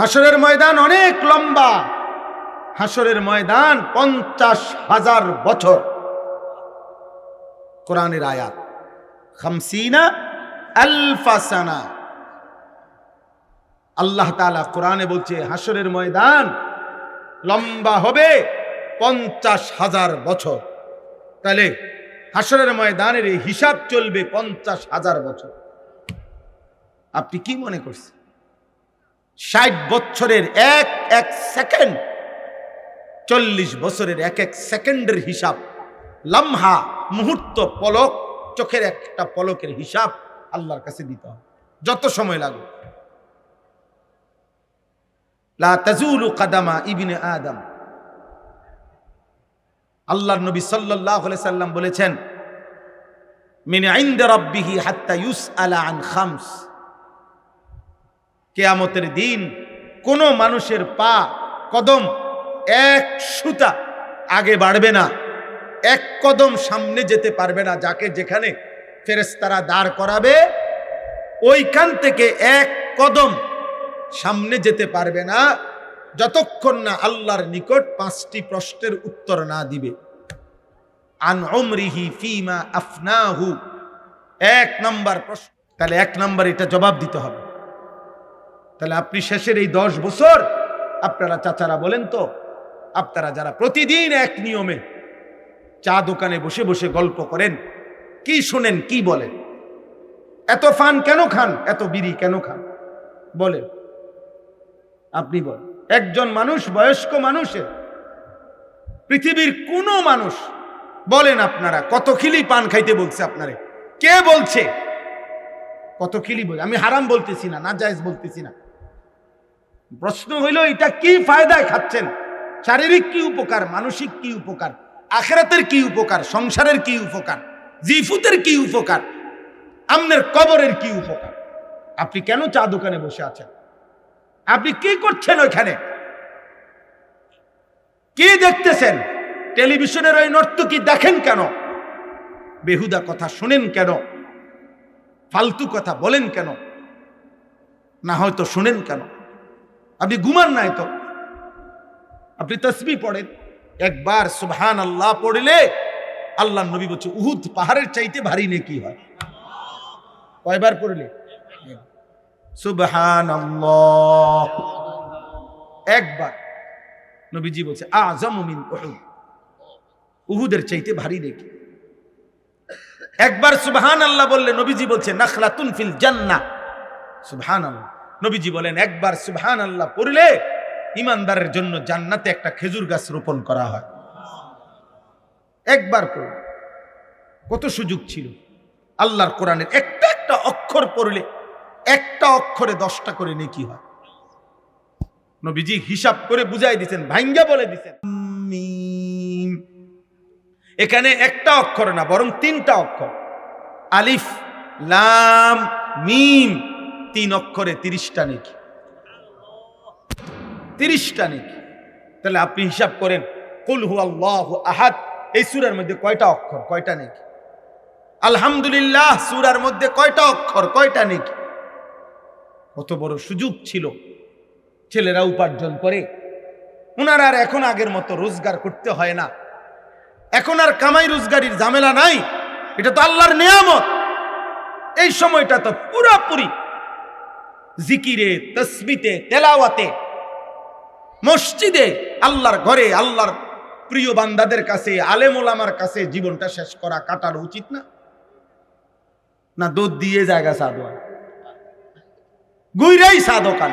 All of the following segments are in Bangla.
হাসরের ময়দান অনেক লম্বা। হাসরের ময়দান 50,000 বছর। কোরআনের আয়াত 50,000 সানা। আল্লাহ তাআলা কোরআনে বলছে হাসরের ময়দান লম্বা হবে 50,000 বছর। তাহলে হাসরের ময়দানের এই হিসাব চলবে 50,000 বছর। আপনি কি মনে করছেন 60 বছরের এক এক সেকেন্ড, 40 বছরের এক এক সেকেন্ডের হিসাব, লম্হা মুহূর্ত, পলক, চোখের একটা পলকের হিসাব আল্লাহর কাছে দিতে হবে, যত সময় লাগুক। লা তাজুলু কাদামা ইবনে আদম। আল্লাহর নবী সাল্লাল্লাহু আলাইহি সাল্লাম বলেছেন, মিন ইনদা রাব্বিহি হাত্তা ইউসআলা আন খামস। কিয়ামতের দিন কোন মানুষের পা কদম এক সুতা আগে বাড়বে না, এক কদম সামনে যেতে পারবে না। যাকে যেখানে ফেরেশতারা দাঁড় করাবে ওইখান থেকে এক কদম সামনে যেতে পারবে না, যতক্ষণ না আল্লাহর নিকট 5টি প্রশ্নের উত্তর না দিবে। আন উমরিহি ফিমা আফনাহু, 1 নাম্বার প্রশ্ন। তাহলে 1 নাম্বার এটা জবাব দিতে হবে। তাহলে আপনি শেষের এই 10 বছর, আপনারা চাচারা বলেন তো, আপনারা যারা প্রতিদিন এক নিয়মে চা দোকানে বসে বসে গল্প করেন, কি শুনেন, কি বলেন? এত ফান কেন খান, এত বিড়ি কেন খান বলেন? আপনি বলেন। একজন মানুষ, বয়স্ক মানুষের, পৃথিবীর কোন মানুষ বলেন আপনারা কত খিলি পান খাইতে বলছে আপনারে? কে বলছে কত খিলি বলে? আমি হারাম বলতেছি না, নাজায়েজ বলতেছি না। প্রশ্ন হইল এটা কি ফায়দায় খাচ্ছেন? শারীরিক কি উপকার, মানসিক কি উপকার, আখিরাতের কি উপকার, সংসারের কি উপকার, জিফুতের কি উপকার, আমনের কবরের কি উপকার? আপনি কেন চা দোকানে বসে আছেন? আপনি কি করছেন ওইখানে? কি দেখতেছেন? টেলিভিশনের ওই নর্তকী দেখেন কেন? বেহুদা কথা শুনেন কেন? ফালতু কথা বলেন কেন? না হয়তো শুনেন কেন? আপনি ঘুমান নাই তো? আপনি তাসবিহ পড়েন। একবার সুবহানাল্লাহ পড়লে আল্লাহর নবী বলছে উহুদ পাহাড়ের চাইতে ভারী নেকি হয়। কয়বার পড়লে? সুবহানাল্লাহ একবার। নবীজি বলছে আযমু মিন উহুদ, উহুদের চাইতে ভারী নেকি। একবার সুবহানাল্লাহ বললে নবীজি বলছে নাখলাতুন ফিল জান্নাহ। সুবহানাল্লাহ। নবীজি বলেন একবার সুবহানাল্লাহ পড়লে ইমানদারের জন্য জান্নাতে একটা খেজুর গাছ রোপণ করা হয়। একবার পড়লে কত সুযোগ ছিল। আল্লাহর কোরআনের একটা একটা অক্ষর পড়লে একটা অক্ষরে 10টা করে নেকি হয়। নবীজি হিসাব করে বুঝাই দিয়েছেন, ভাঙ্গা বলে দিয়েছেন। মিম, এখানে একটা অক্ষর না বরং 3টা অক্ষর, আলিফ লাম মিম, 3 অক্ষরে 30টা নেকি, 30টা নেকি। তাহলে আপনি হিসাব করেন কুল হুয়াল্লাহু আহাদ এই সূরার মধ্যে কয়টা অক্ষর, কয়টা নেকি? আলহামদুলিল্লাহ সূরার মধ্যে কয়টা অক্ষর, কয়টা নেকি? কত বড় সুযোগ ছিল। ছেলেরা উপার্জন করে, ওনার আর এখন আগের মতো রোজগার করতে হয় না। এখন আর কামাই রোজগারির ঝামেলা নাই। এটা তো আল্লাহর নিয়ামত। এই সময়টা তো পুরোপুরি জিকিরে, তাসবিতে, তেলাওয়াতে, মসজিদে, আল্লাহর ঘরে, আল্লাহর প্রিয় বান্দাদের কাছে, আলেম ওলামার কাছে জীবনটা শেষ করা, কাটানো উচিত না? না দুধ দিয়ে জায়গা সাদোয়া, গুইরাই সাদোকান,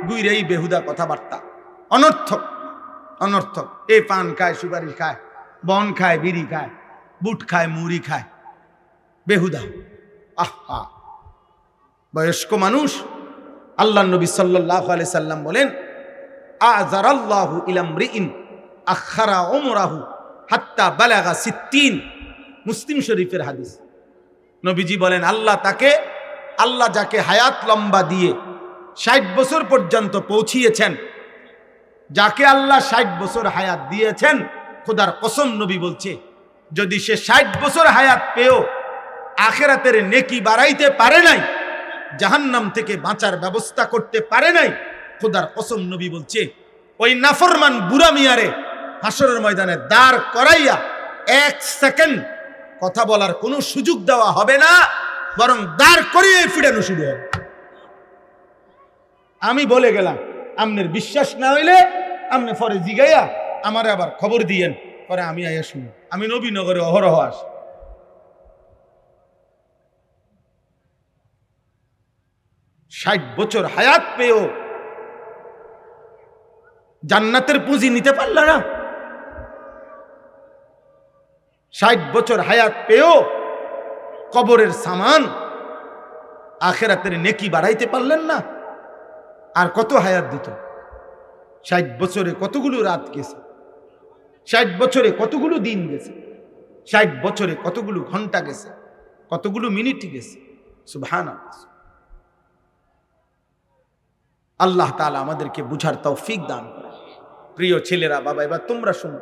গুইরাই বেহুদা কথাবার্তা, অনর্থক অনর্থক। এ পান খায়, সুপারি খায়, বন খায়, বিড়ি খায়, বুট খায়, মুড়ি খায়, বেহুদা। আহা, বয়স্ক মানুষ। আল্লাহ নবী সাল্লাল্লাহু আলাইহি সাল্লাম বলেন আযারাল্লাহু ইলামরিইন আখারা উমরাহু হাত্তা বালাগা 60। মুসলিম শরীফের হাদিস। নবীজি বলেন আল্লাহ যাকে হায়াত লম্বা দিয়ে 60 বছর পর্যন্ত পৌঁছিয়েছেন, যাকে আল্লাহ 60 বছর হায়াত দিয়েছেন, খোদার কসম নবী বলছে যদি সে 60 বছর হায়াত পেয়েও আখিরাতের নেকি বাড়াইতে পারে নাই, জাহান্নাম থেকে বাঁচার ব্যবস্থা করতে পারে নাই, খোদার কসম নবী বলছে ওই নাফরমান বুড়া মিয়ারে হাসরের ময়দানে দাঁড় করাইয়া 1 সেকেন্ড কথা বলার কোনো সুযোগ দেওয়া হবে না, বরং দাঁড় করিয়ে ফিরানো শুরু হবে। আমি বলে গেলাম, আপনার বিশ্বাস না হইলে আপনি পরে জিগাইয়া আমারে আবার খবর দিয়েন, পরে আমি আইয়া শুনি। আমি নবীনগরে অহরহ আসি। ষাট বছর হায়াত পেয়েও জান্নাতের পুঁজি নিতে পারল না। 60 বছর হায়াত পেয়েও কবরের সামান আখেরাতের নেকি বাড়াইতে পারলেন না। আর কত হায়াত দিত? 60 বছরে কতগুলো রাত গেছে, 60 বছরে কতগুলো দিন গেছে, 60 বছরে কতগুলো ঘন্টা গেছে, কতগুলো মিনিট গেছে। সুবহানাল্লাহ। আল্লাহ তাআলা আমাদেরকে বুঝার তৌফিক দান করে। প্রিয় ছেলেরা, বাবা, এবার তোমরা শোনো,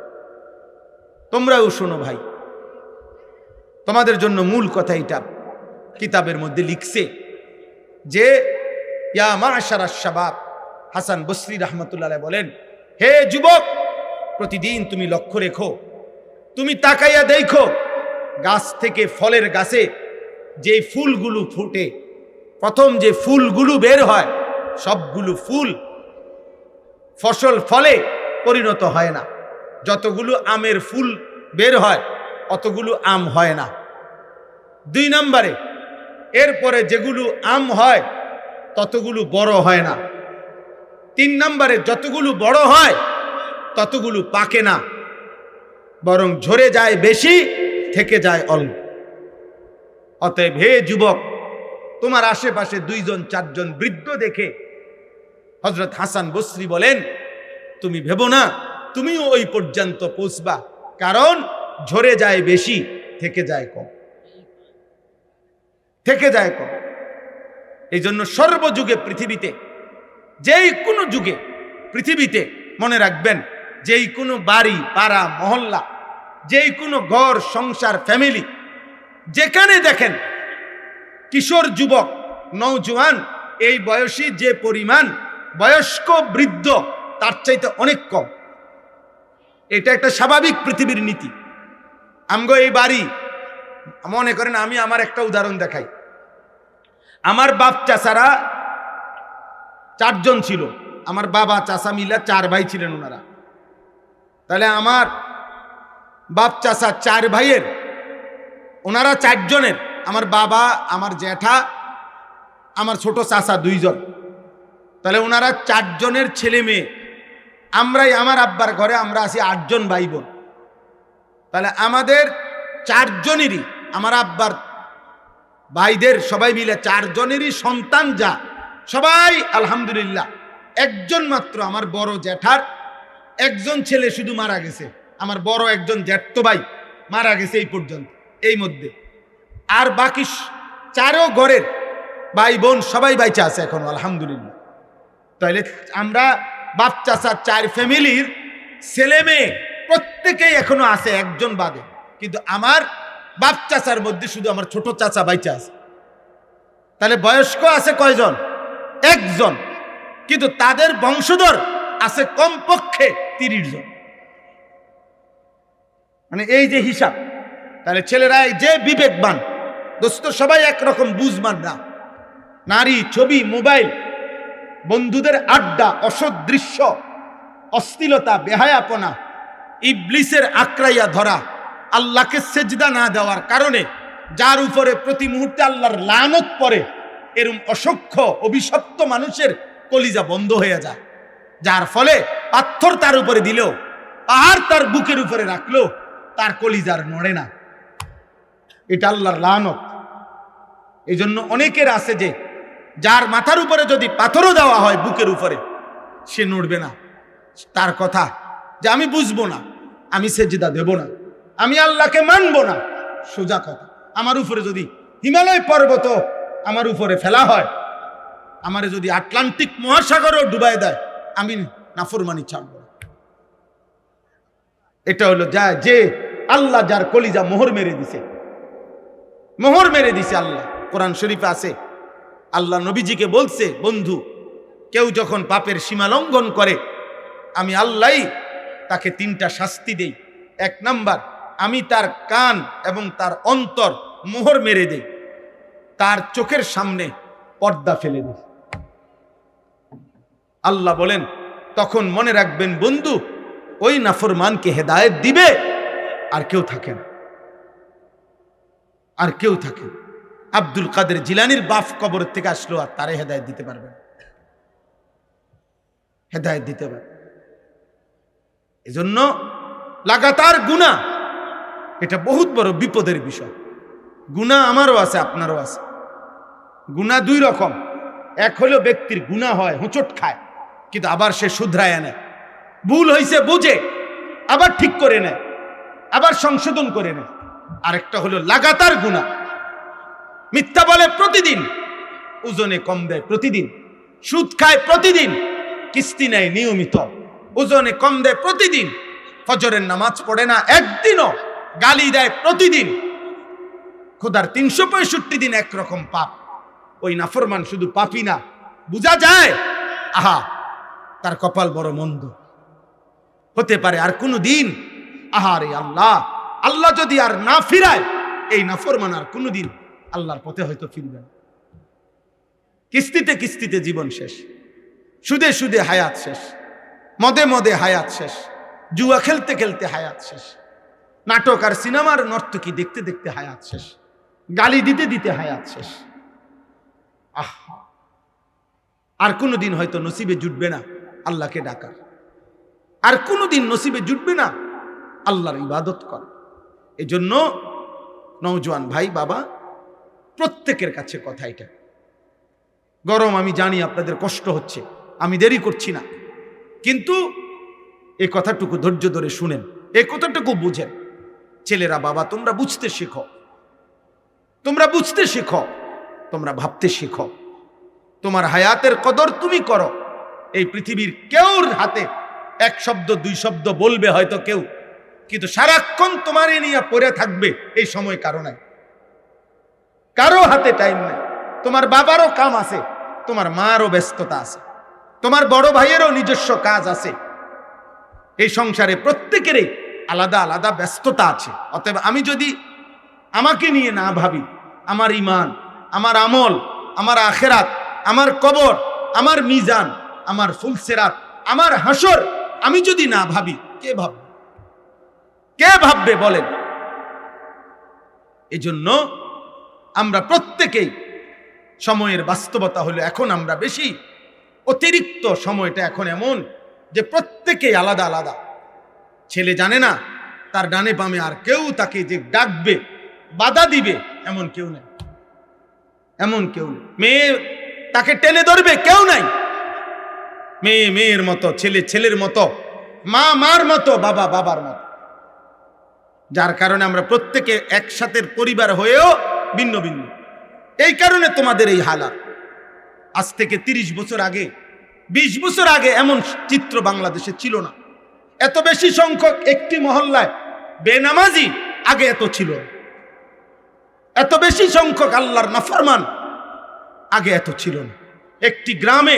তোমরাও শোনো ভাই। তোমাদের জন্য মূল কথা এটা কিতাবের মধ্যে লিখছে যে ইয়া মাশারাশ শাবাব, হাসান বসরি রাহমাতুল্লাহ আলাইহি বলেন, হে যুবক, প্রতিদিন তুমি লক্ষ্য রেখো, তুমি তাকাইয়া দেখো গাছ থেকে ফলের গাছে যে ফুলগুলো ফুটে, প্রথম যে ফুলগুলো বের হয় সবগুলো ফুল ফসল ফলে পরিণত হয় না। যতগুলো আমের ফুল বের হয় অতগুলো আম হয় না। 2 নম্বরে এরপরে যেগুলো আম হয় ততগুলো বড় হয় না। 3 নম্বরে যতগুলো বড় হয় ততগুলো পাকে না, বরং ঝরে যায় বেশি, থেকে যায় অল্প। অতএব হে যুবক, তোমার আশেপাশে 2জন 4জন বৃদ্ধ দেখে হযরত হাসান বসরি বলেন, তুমি ভেবো না তুমিও ওই পর্যন্ত পৌঁছবা, কারণ ঝরে যায় বেশি, থেকে যায় কম, থেকে যায় কম। এই জন্য সর্বযুগে পৃথিবীতে, যেই কোনো যুগে পৃথিবীতে মনে রাখবেন, যেই কোনো বাড়ি, পাড়া, মহল্লা, যেই কোনো ঘর, সংসার, ফ্যামিলি, যেখানে দেখেন কিশোর, যুবক, নওজোয়ান, এই বয়সী যে পরিমাণ, বয়স্ক, বৃদ্ধ তার চাইতে অনেক কম। এটা একটা স্বাভাবিক পৃথিবীর নীতি। আমগো এই বাড়ি, মনে করেন, আমি আমার একটা উদাহরণ দেখাই। আমার বাপ চাচারা 4 জন ছিল, আমার বাবা চাচা মিলা 4 ভাই ছিলেন ওনারা। তাহলে আমার বাপ চাচা 4 ভাইয়ের, ওনারা 4 জনের, আমার বাবা, আমার জ্যাঠা, আমার ছোট চাচা 2 জন। তাহলে ওনারা 4 জনের ছেলে মেয়ে। আমরাই, আমার আব্বার ঘরে আমরা আছি 8 জন ভাই বোন। তাহলে আমাদের 4 জনেরই, আমার আব্বার ভাইদের সবাই মিলে 4 জনেরই সন্তান যা, সবাই আলহামদুলিল্লাহ। একজন মাত্র আমার বড় জ্যাঠার একজন ছেলে শুধু মারা গেছে, আমার বড় একজন জ্যাঠতো ভাই মারা গেছে এই পর্যন্ত, এই মধ্যে। আর বাকি 4 ঘরের ভাই বোন সবাই বাইচা আছে এখন আলহামদুলিল্লাহ। তাহলে আমরা বাপ চাচা 4 ফ্যামিলির ছেলে মেয়ে প্রত্যেকেই এখনো আছে, একজন বাদে। কিন্তু আমার বাপ চাচার মধ্যে শুধু আমার ছোট চাচা বাইচা আছে। তাহলে বয়স্ক আছে কয়জন? 1 জন। কিন্তু তাদের বংশধর আছে কমপক্ষে 30 জন। মানে এই যে হিসাব, তাহলে ছেলেরা যে বিবেকবান, দোস্ত, সবাই একরকম বুঝমান না। নারী, ছবি, মোবাইল, বন্ধুদের আড্ডা, অসৎ দৃশ্য, অশ্লীলতা, বেহায়াপনা, ইবলিসের আক্রাইয়া ধরা, আল্লাহকে সেজদা না দেওয়ার কারণে যার উপরে প্রতি মুহূর্তে আল্লাহর লানত পড়ে, এরকম অসংখ্য অভিশপ্ত মানুষের কলিজা বন্ধ হয়ে যায়, যার ফলে পাথর তার উপরে দিলেও, পাহাড় তার বুকের উপরে রাখলেও তার কলিজার নড়ে না। এটা আল্লাহর লানত। এই জন্য অনেকের আছে যে যার মাথার উপরে যদি পাথরও দেওয়া হয় বুকের উপরে, সে নড়বে না। তার কথা যে আমি বুঝবো না, আমি সেজদা দেব না, আমি আল্লাহকে মানবো না। সোজা কথা, আমার উপরে যদি হিমালয় পর্বত আমার উপরে ফেলা হয়, আমারে যদি আটলান্টিক মহাসাগরও ডুবাই দেয়, আমি নাফরমানি ছাড়ব না। এটা হলো যা, যে আল্লাহ যার কলিজা মোহর মেরে দিছে, মোহর মেরে দিছে আল্লাহ। কোরআন শরীফে আছে, আল্লাহ নবীজিকে বলছে, বন্ধু কেউ যখন পাপের সীমা লঙ্ঘন করে, আমি আল্লাহ তাকে 3টা শাস্তি দেই। 1 নাম্বার, আমি তার কান এবং তার অন্তর মোহর মেরে দেই, তার চোখের সামনে পর্দা ফেলে দেই। আল্লাহ বলেন, তখন মনে রাখবেন বন্ধু, ওই নাফরমানকে হেদায়েত দিবে আর কেউ থাকে না, আর কেউ থাকে। আব্দুল কাদের জিলানির বাপ কবর থেকে আসলো, আর তারে হেদায়েত দিতে পারবে না, হেদায়েত দিতে পারবে। এজন্য লাগাতার গুনাহ, এটা বহুত বড় বিপদের বিষয়। গুনাহ আমারও আছে, আপনারও আছে। গুনাহ 2 রকম। এক হলো ব্যক্তির গুনাহ হয়, হোঁচট খায়, কিন্তু আবার সে শুধরায় নেয়, ভুল হয়েছে বুঝে আবার ঠিক করে নেয়, আবার সংশোধন করে নেয়। আরেকটা হলো লাগাতার গুনাহ, মিথ্যা বলে প্রতিদিন, ওজনে কম দেয় প্রতিদিন, সুদ খায় প্রতিদিন, কিস্তি নেয় নিয়মিত, ওজনে কম দেয় প্রতিদিন, ফজরের নামাজ পড়ে না একদিনও, গালি দেয় প্রতিদিন, খোদার 365 দিন একরকম পাপ। ওই নাফরমান শুধু পাপই না, বুঝা যায় আহা তার কপাল বড় মন্দ। হতে পারে আর কোনো দিন, আহারে আল্লাহ, আল্লাহ যদি আর না ফিরায়, এই নাফরমান আর কোনোদিন আল্লাহর পথে হয়তো ফিরবে না। কিস্তিতে কিস্তিতে জীবন শেষ, সুদে সুদে হায়াত শেষ, মদে মদে হায়াত শেষ, জুয়া খেলতে খেলতে হায়াত শেষ, নাটক আর সিনেমার নর্তকী দেখতে দেখতে হায়াত শেষ, গালি দিতে দিতে হায়াত শেষ। আহা, আর কোনোদিন হয়তো নসিবে জুটবে না আল্লাহকে ডাকার, আর কোনোদিন নসিবে জুটবে না আল্লাহর ইবাদত কর। এজন্য নওজোয়ান ভাই, বাবা, প্রত্যেকের কাছে কথা এটা। গরম আমি জানি, আপনাদের কষ্ট হচ্ছে, আমি দেরি করছি না, কিন্তু এই কথাটুকু ধৈর্য ধরে শুনেন, এই কথাটুকু বুঝেন। ছেলেরা, বাবা, তোমরা বুঝতে শিখো, তোমরা বুঝতে শিখো, তোমরা ভাবতে শিখো। তোমার হায়াতের কদর তুমি করো। এই পৃথিবীর কেউর হাতে 1 শব্দ 2 শব্দ বলবে হয়তো কেউ, কিন্তু সারাক্ষণ তোমার নিয়ে পড়ে থাকবে এই সময় কারো নাই, কারো হাতে টাইম নাই। তোমার বাবারও কাম আছে, তোমার মারও ব্যস্ততা আছে, তোমার বড় ভাইয়েরও নিজস্ব কাজ আছে। এই সংসারে প্রত্যেকেরই আলাদা আলাদা ব্যস্ততা আছে। অতএব আমি যদি আমাকে নিয়ে না ভাবি, আমার ঈমান, আমার আমল, আমার আখিরাত, আমার কবর, আমার মিজান, আমার ফুলসেরাত, আমার হাসর আমি যদি না ভাবি, কে ভাববে? কে ভাববে বলেন? এজন্য আমরা প্রত্যেকেই, সময়ের বাস্তবতা হলো এখন আমরা বেশি অতিরিক্ত, সময়টা এখন এমন যে প্রত্যেকেই আলাদা আলাদা। ছেলে জানে না তার ডানে বামে আর কেউ তাকে যে ডাকবে, বাধা দিবে, এমন কেউ নেই, এমন কেউ নেই। মেয়ে তাকে টেনে ধরবে, কেউ নাই। মেয়ে মেয়ের মতো, ছেলে ছেলের মতো, মা মার মতো, বাবা বাবার মতো। যার কারণে আমরা প্রত্যেকে একসাথে পরিবার হয়েও ভিন্ন ভিন্ন। এই কারণে তোমাদের এই হালাত। আজ থেকে 30 বছর আগে, 20 বছর আগে এমন চিত্র বাংলাদেশে ছিল না। এত বেশি সংখ্যক একটি মহল্লায় বেনামাজি আগে এত ছিল না। এত বেশি সংখ্যক আল্লাহর নাফরমান আগে এত ছিল না। একটি গ্রামে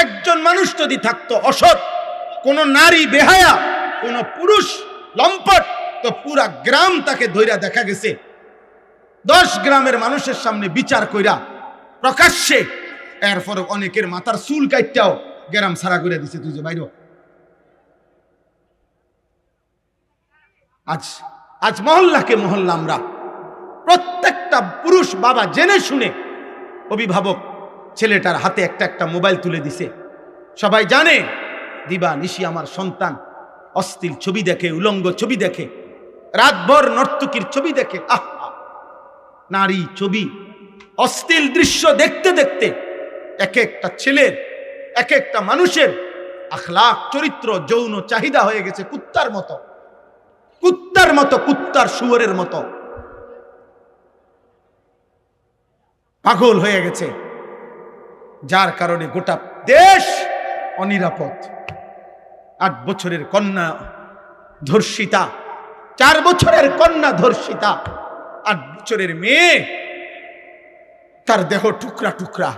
একজন মানুষ যদি থাকতো অসৎ, কোন নারী বেহায়া, কোন পুরুষ লম্পট, তো পুরা গ্রাম তাকে ধইরা দেখা গেছে 10 গ্রামের মানুষের সামনে বিচার কইরা প্রকাশ্যে, এরপর অনেকের মাথার চুল কাইটাও গ্রাম ছাড়া করে দিছে, তুই যে বাইর। আজ আজ মহল্লাকে মহল্লা আমরা প্রত্যেকটা পুরুষ বাবা জেনে শুনে, অভিভাবক ছেলেটার হাতে একটা একটা মোবাইল তুলে দিছে। সবাই জানে দিবা নিশি আমার সন্তান অশ্লীল ছবি দেখে, উলঙ্গ ছবি দেখে, রাতভর নর্তকীর ছবি দেখে। আহা, নারী ছবি, অশ্লীল দৃশ্য দেখতে দেখতে এক একটা ছেলের, এক একটা মানুষের আখলাক, চরিত্র, যৌন চাহিদা হয়ে গেছে কুত্তার মতো, কুত্তার মতো, কুত্তার শুয়োরের মতো পাগল হয়ে গেছে। যার কারণে গোটা দেশ অনিরাপদ। 8 বছরের কন্যা ধর্ষিতা, 4 বছরের কন্যা ধর্ষিতা, 8 বছরের মেয়ে, তার দেহ টুকরা টুকরা।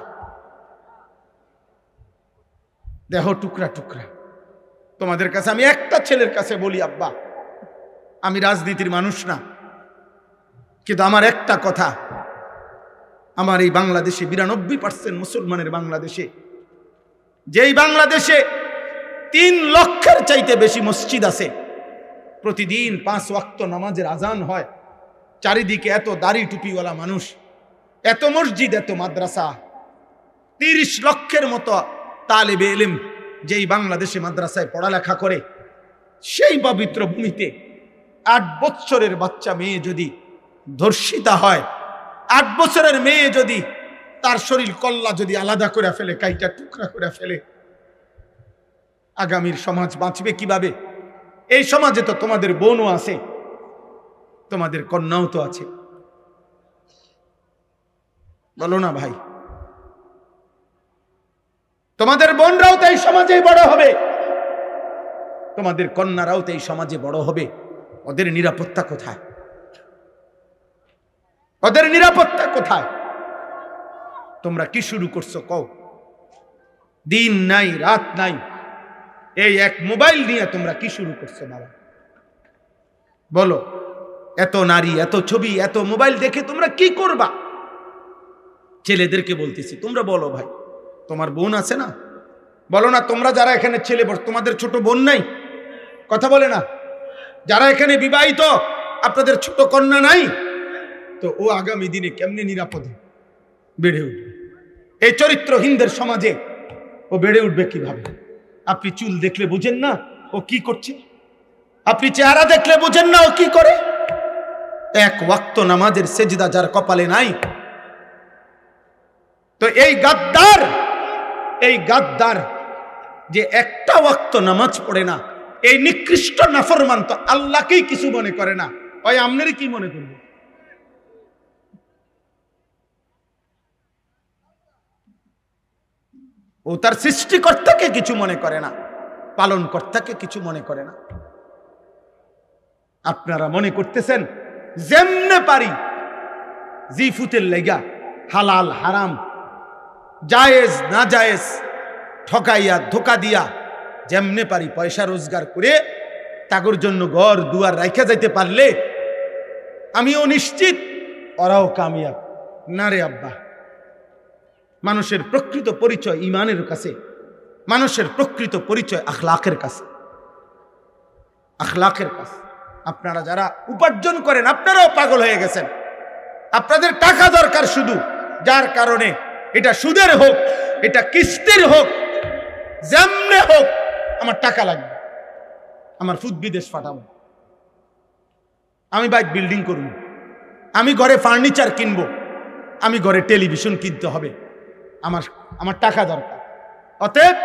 দেহ টুকরা টুকরা। তোমাদের কাছে আমি একটা ছেলের কাছে বলি, আব্বা, আমি রাজনীতির মানুষ না, কিন্তু আমার একটা কথা, আমার এই বাংলাদেশে 92% মুসলমানের বাংলাদেশে, যেই বাংলাদেশে 3 লক্ষের চাইতে বেশি মসজিদ আছে, প্রতিদিন 5 ওয়াক্ত নামাজের আজান হয়, চারিদিকে এত দাড়ি টুপিওয়ালা মানুষ, এত মসজিদ, এত মাদ্রাসা, 30 লক্ষের মতো তালেবে ইলম যেই বাংলাদেশে মাদ্রাসায় পড়ালেখা করে, সেই পবিত্র ভূমিতে 8 বছরের বাচ্চা মেয়ে যদি ধর্ষিতা হয়, 8 বছরের মেয়ে যদি তার শরীর কল্লা যদি আলাদা করে ফেলে, কাইটা টুকরা করে ফেলে, আগামীর সমাজ বাঁচবে কিভাবে? এই সমাজে তো তোমাদের বোনও আছে, তোমাদের কন্যাও তো আছে, বলো না ভাই? তোমাদের বোনরাও তো এই সমাজেই বড় হবে, তোমাদের কন্যারাও তো এই সমাজে বড় হবে। ওদের নিরাপত্তা কোথায়? ওদের নিরাপত্তা কোথায়? তোমরা কি শুরু করছো কও? দিন নাই রাত নাই, এই এক মোবাইল নিয়ে তোমরা কি শুরু করছো বাবা? বলো, এত নারী, এত ছবি, এত মোবাইল দেখে তোমরা কি করবা? ছেলেদেরকে বলতেছি, তোমরা বলো ভাই, তোমার বোন আছে না? বলো না, তোমরা যারা এখানে ছেলে, তোমাদের ছোট বোন নাই? কথা বলে না? যারা এখানে বিবাহিত, আপনাদের ছোট কন্যা নাই? তো ও আগামী দিনে কেমনে নিরাপদে বেড়ে উঠবে? এই চরিত্রহীনদের সমাজে ও বেড়ে উঠবে কিভাবে? আপনি চুল দেখলে বুঝেন না ও কি করছে? আপনি চেহারা দেখলে বুঝেন না ও কি করে? এক ওয়াক্ত নামাজের সেজদা যার কপালে নাই, তো এই গাদ্দার যে একটা ওয়াক্ত নামাজ পড়ে না, এই নিকৃষ্ট নাফরমান তো আল্লাহকেই কিছু মনে করে না, ওই আমনেরই কি মনে করবে? ও তার সৃষ্টিকর্তাকে কিছু মনে করে না, পালনকর্তাকে কিছু মনে করে না। আপনারা মনে করতেছেন যেমনে পারি জিফুতের লেগা হালাল হারাম, জায়েজ না জায়েজ, ঠকাইয়া ধোকা দিয়া যেমনে পারি পয়সা রোজগার করে তাগর জন্য ঘর দুয়ার রাইখা যাইতে পারলে আমিও নিশ্চিত ওরাও কামিয়াব। না রে আব্বা, মানুষের প্রকৃত পরিচয় ঈমানের কাছে, মানুষের প্রকৃত পরিচয় আখলাকের কাছে, আখলাকের কাছে। আপনারা যারা উপার্জন করেন, আপনারাও পাগল হয়ে গেছেন, আপনাদের টাকা দরকার শুধু, যার কারণে এটা সুদের হোক, এটা কিস্তির হোক, যেমনে হোক আমার টাকা লাগবে, আমার ফুদ বিদেশ পাঠাবো, আমি বাইক বিল্ডিং করব, আমি ঘরে ফার্নিচার কিনবো, আমি ঘরে টেলিভিশন কিনতে হবে, আমার টাকা দরকার। অতএব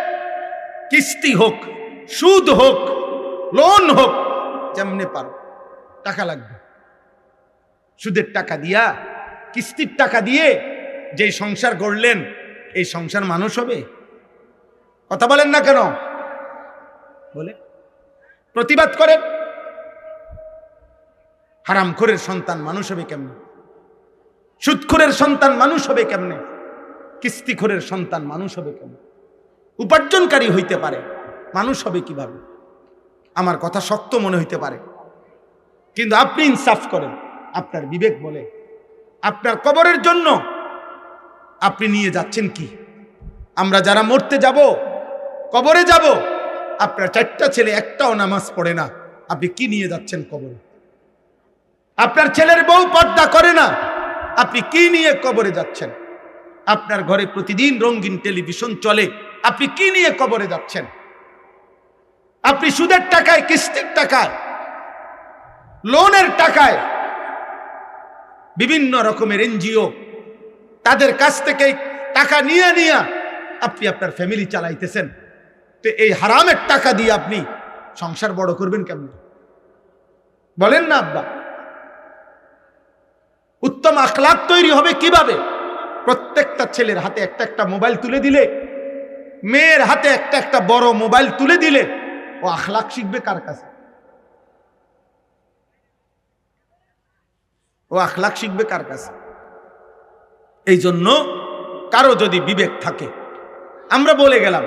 কিস্তি হোক, সুদ হোক, লোন হোক, যেমনে পারো টাকা লাগবে। সুদের টাকা দিয়া, কিস্তির টাকা দিয়ে যে সংসার গড়লেন, এই সংসার মানুষ হবে? কথা বলেন না কেন? বলে প্রতিবাদ করেন। হারামখোরের সন্তান মানুষ হবে কেমনে? সুদখোরের সন্তান মানুষ হবে কেমনে? কিস্তিখোরের সন্তান মানুষ হবে কেমনে? উপার্জনকারী হইতে পারে, মানুষ হবে কিভাবে? আমার কথা শক্ত মনে হইতে পারে, কিন্তু আপনি ইনসাফ করেন। আপনার বিবেক বলে আপনার কবরের জন্য আপনি নিয়ে যাচ্ছেন কি? আমরা যারা মরতে যাব, কবরে যাব, আপনার 4টা ছেলে একটাও নামাজ পড়ে না, আপনি কি নিয়ে যাচ্ছেন কবরে? আপনার ছেলের বউ পর্দা করে না, আপনি কি নিয়ে কবরে যাচ্ছেন? আপনার ঘরে প্রতিদিন রঙিন টেলিভিশন চলে, আপনি কি নিয়ে কবরে যাচ্ছেন? আপনি সুদের টাকায়, কিস্তির টাকায়, লোনের টাকায়, বিভিন্ন রকমের এনজিও তাদের কাছ থেকে টাকা নিয়ে আপনি আপনার ফ্যামিলি চালাইতেছেন। তো এই হারামের টাকা দিয়ে আপনি সংসার বড় করবেন কেমন? বলেন না আব্বা? উত্তম আখলাক তৈরি হবে কিভাবে? প্রত্যেকটা ছেলের হাতে একটা একটা মোবাইল তুলে দিলে, মেয়ের হাতে একটা একটা বড় মোবাইল তুলে দিলে ও আখলাক শিখবে কার কাছে? ও আখলাক শিখবে কার কাছে? এই জন্য কারো যদি বিবেক থাকে, আমরা বলে গেলাম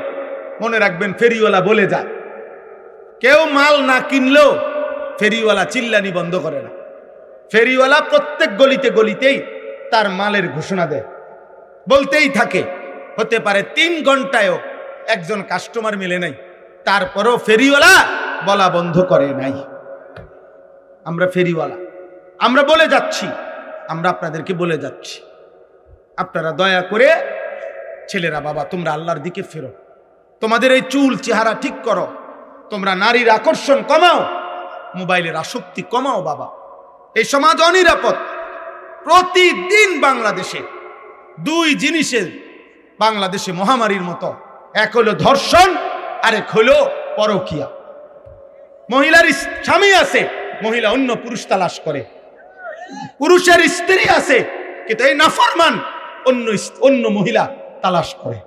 মনে রাখবেন ফেরিওয়ালা বলে যায়, কেউ মাল না কিনলেও ফেরিওয়ালা চিল্লানি বন্ধ করে না। ফেরিওয়ালা প্রত্যেক গলিতে গলিতেই তার মালের ঘোষণা দেয়, বলতেই থাকে। হতে পারে 3 ঘন্টায়ও একজন কাস্টমার মেলে নাই, তারপরও ফেরিওয়ালা বলা বন্ধ করে নাই। আমরা ফেরিওয়ালা, আমরা বলে যাচ্ছি, আমরা আপনাদেরকে বলে যাচ্ছি, আপনারা দয়া করে ছেলেরা, বাবা তোমরা আল্লাহর দিকে ফেরো, তোমাদের এই চুল চেহারা ঠিক করো, তোমরা নারীর আকর্ষণ কমাও, মোবাইলের আসক্তি কমাও। বাবা, এই সমাজ অনিরাপদ। প্রতিদিন বাংলাদেশে 2 জিনিসের বাংলাদেশে মহামারীর মতো, এক হলো ধর্ষণ, আরেক হলো পরকীয়া। মহিলার স্বামী আছে, মহিলা অন্য পুরুষ তালাশ করে, পুরুষের স্ত্রী আছে, কিন্তু এই নাফরমান অন্য মহিলা তালাশ করে।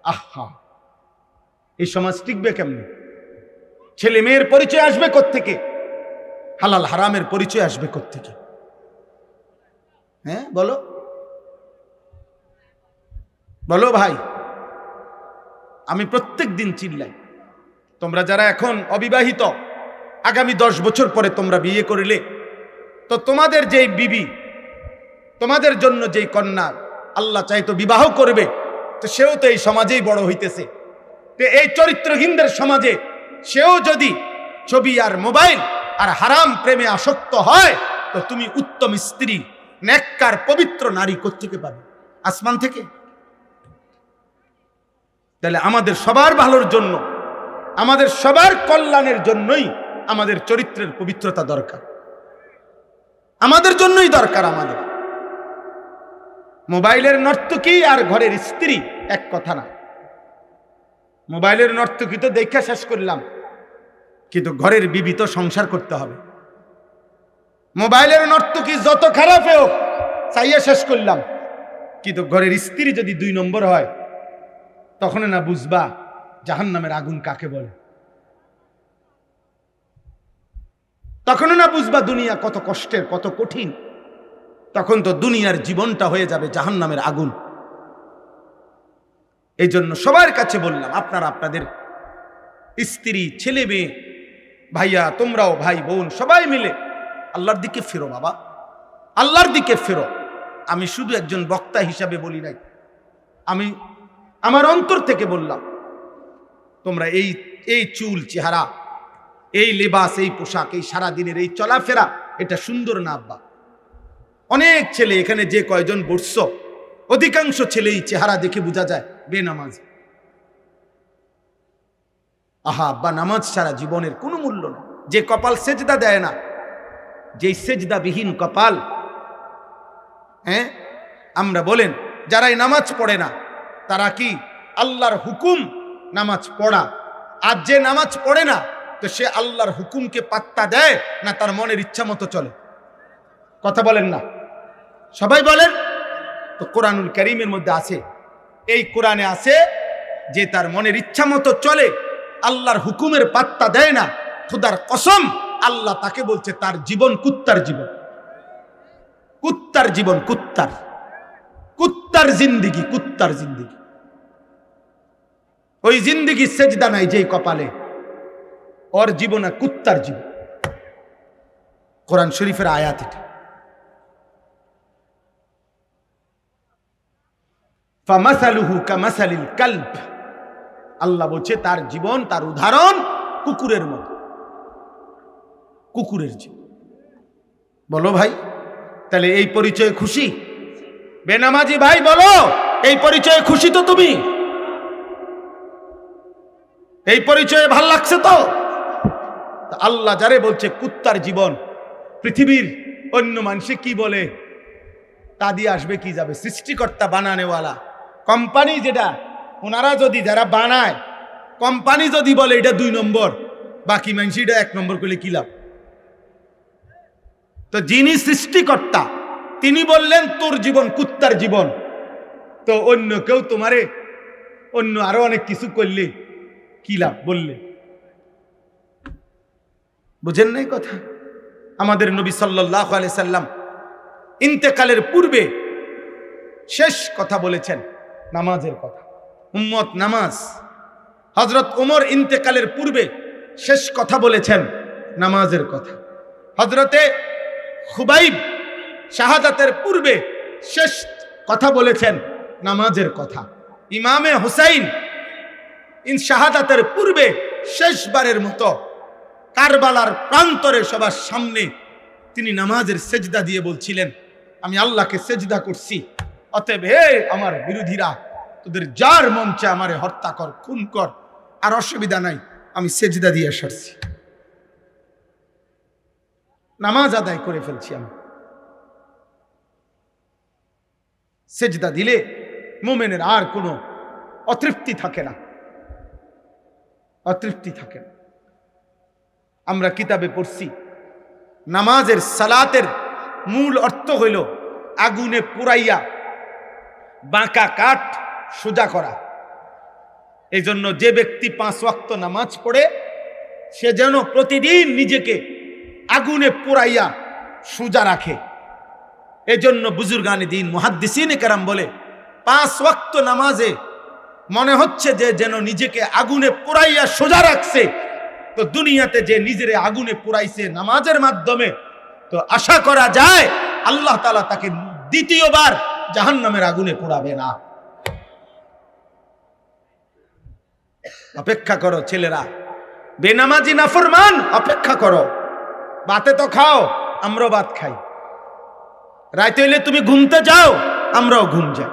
আহা, এই সমাজ টিকবে কেমনে? ছেলে মেয়ের পরিচয় আসবে কোত্থেকে? হালাল হারামের পরিচয় আসবে কোত্থেকে? হ্যাঁ বলো, বলো ভাই। আমি প্রত্যেক দিন চিল্লাই, তোমরা যারা এখন অবিবাহিত, আগামী 10 বছর পরে তোমরা বিয়ে করিলে তো তোমাদের যেই বিবি, তোমাদের জন্য যেই কন্যা আল্লাহ চাইতো বিবাহ করবে, তো সেও তো এই সমাজেই বড় হইতেছে। তো এই চরিত্রহীনদের সমাজে সেও যদি ছবি আর মোবাইল আর হারাম প্রেমে আসক্ত হয়, তো তুমি উত্তম স্ত্রী, নেককার পবিত্র নারী কোত্থেকে পাবে? আসমান থেকে? তাহলে আমাদের সবার ভালোর জন্য, আমাদের সবার কল্যাণের জন্যই আমাদের চরিত্রের পবিত্রতা দরকার, আমাদের জন্যই দরকার। আমাদের মোবাইলের নর্তকী আর ঘরের স্ত্রী এক কথা না। মোবাইলের নর্তকী তো দেখা শেষ করলাম, কিন্তু ঘরের বিবি তো সংসার করতে হবে। মোবাইলের নর্তকী যত খারাপ হোক চাইয়া শেষ করলাম, কিন্তু ঘরের স্ত্রী যদি 2 নম্বর হয়, তখন না বুঝবা জাহান্নামের আগুন কাকে বলে, তখন না বুঝবা দুনিয়া কত কষ্টের, কত কঠিন। তখন তো দুনিয়ার জীবনটা হয়ে যাবে জাহান্নামের আগুন। এই জন্য সবার কাছে বললাম, আপনারা আপনাদের স্ত্রী, ছেলে মেয়ে, ভাইয়া, তোমরাও ভাই বোন সবাই মিলে আল্লাহর দিকে ফেরো। বাবা, আল্লাহর দিকে ফেরো। আমি শুধু একজন বক্তা হিসাবে বলি নাই, আমি আমার অন্তর থেকে বললাম, তোমরা এই চুল চেহারা, এই লেবাস, এই পোশাক, এই সারাদিনের এই চলাফেরা, এটা সুন্দর না আব্বা। অনেক ছেলে এখানে যে কয়জন বসছ, অধিকাংশ ছেলেই চেহারা দেখে বোঝা যায় বেনামাজ। আহা আব্বা, নামাজ ছাড়া জীবনের কোনো মূল্য না। যে কপাল সেজদা দেয় না, যেই সেজদা বিহীন কপাল, হ্যাঁ আমরা বলেন যারাই নামাজ পড়ে না, তারা কি আল্লাহর হুকুম নামাজ পড়া, আর যে নামাজ পড়ে না, তো সে আল্লাহর হুকুমকে পাত্তা দেয় না, তার মনের ইচ্ছা মতো চলে? কথা বলেন না, সবাই বলেন তো। কোরআনুল কারীমের মধ্যে আছে, এই কোরআনে আছে যে তার মনের ইচ্ছা মতো চলে, আল্লাহর হুকুমের পাত্তা দেয় না, খোদার কসম আল্লাহ তাকে বলছে তার জীবন কুত্তার জীবন, কুত্তার জীবন, কুত্তার জিন্দিগি, কুত্তার জিন্দিগি। ওই জিন্দিগি সেজদা নাই যেই কপালে, ওর জীবন কুত্তার জীবন। কোরআন শরীফের আয়াত এটা। ফামাসালুহু কামাসালিল কালব, আল্লাহ বলছে তার জীবন, তার উদাহরণ কুকুরের মতো, কুকুরের জীবন। বলো ভাই, তাহলে এই পরিচয়ে খুশি? বেনামাজি ভাই বলো, এই পরিচয়ে খুশি তো তুমি? এই পরিচয়ে ভাল লাগছে তো? আল্লাহ যারে বলছে কুত্তার জীবন, পৃথিবীর অন্য মানুষে কি বলে তা দিয়ে আসবে কি যাবে? সৃষ্টিকর্তা বানানেওয়ালা কোম্পানি, যেটা ওনারা যদি, যারা বানায় কোম্পানি যদি বলে এটা 2 নম্বর, বাকি মানুষ এটা 1 নম্বর করলে কি লাভ? তো যিনি সৃষ্টিকর্তা তিনি বললেন তোর জীবন কুত্তার জীবন, তো অন্য কেউ তোমারে অন্য আরো অনেক কিছু করলে কি লাভ বললে? বুঝেন নাই কথা? আমাদের নবী সাল্লাল্লাহু আলাইহি সাল্লাম ইন্তেকালের পূর্বে শেষ কথা বলেছেন নামাজের কথা। উম্মত নামাজ। হযরত ওমর ইন্তেকালের পূর্বে শেষ কথা বলেছেন নামাজের কথা। হযরতে খুবাইব শাহাদাতের পূর্বে শেষ কথা বলেছেন নামাজের কথা। ইমামে হুসাইন শাহাদাতের পূর্বে শেষবারের মতো কারবালার প্রান্তরে সবার সামনে তিনি নামাজের সেজদা দিয়ে বলছিলেন, আমি আল্লাহকে সেজদা করছি, অতএব হে আমার বিরোধীরা, তোদের যার মন চায় আমারে হত্যা কর, খুন কর, আর অসুবিধা নাই, আমি সেজদা দিয়ে সারছি, নামাজ আদায় করে ফেলছি। আমি সেজদা দিলে মুমিনের আর কোনো অতৃপ্তি থাকে না, অতৃপ্তি থাকে না। আমরা কিতাবে পড়ছি নামাজের সালাতের মূল অর্থ হইল আগুনে পুরাইয়া বাঁকা কাঠ সোজা করা। এই জন্য যে ব্যক্তি 5 ওয়াক্ত নামাজ পড়ে সে যেন প্রতিদিন নিজেকে আগুনে পুরাইয়া সোজা রাখে। এজন্য বুজুর্গানে দিন মুহাদ্দিসিনে কেরাম বলে 5 ওয়াক্ত নামাজে মনে হচ্ছে যে যেন নিজেকে আগুনে পুরাইয়া সোজা রাখছে, তো দুনিয়াতে যে নিজের আগুনে পুরাইছে নামাজের মাধ্যমে, তো আশা করা যায় আল্লাহ তাআলা তাকে দ্বিতীয়বার জাহান্নামের আগুনে পোড়াবে না। অপেক্ষা করো ছেলেরা, বেনামাজি নাফরমান, অপেক্ষা করো। ভাতে তো খাও, আমরাও ভাত খাই। রাতে হইলে তুমি ঘুমতে যাও, আমরাও ঘুম যাই।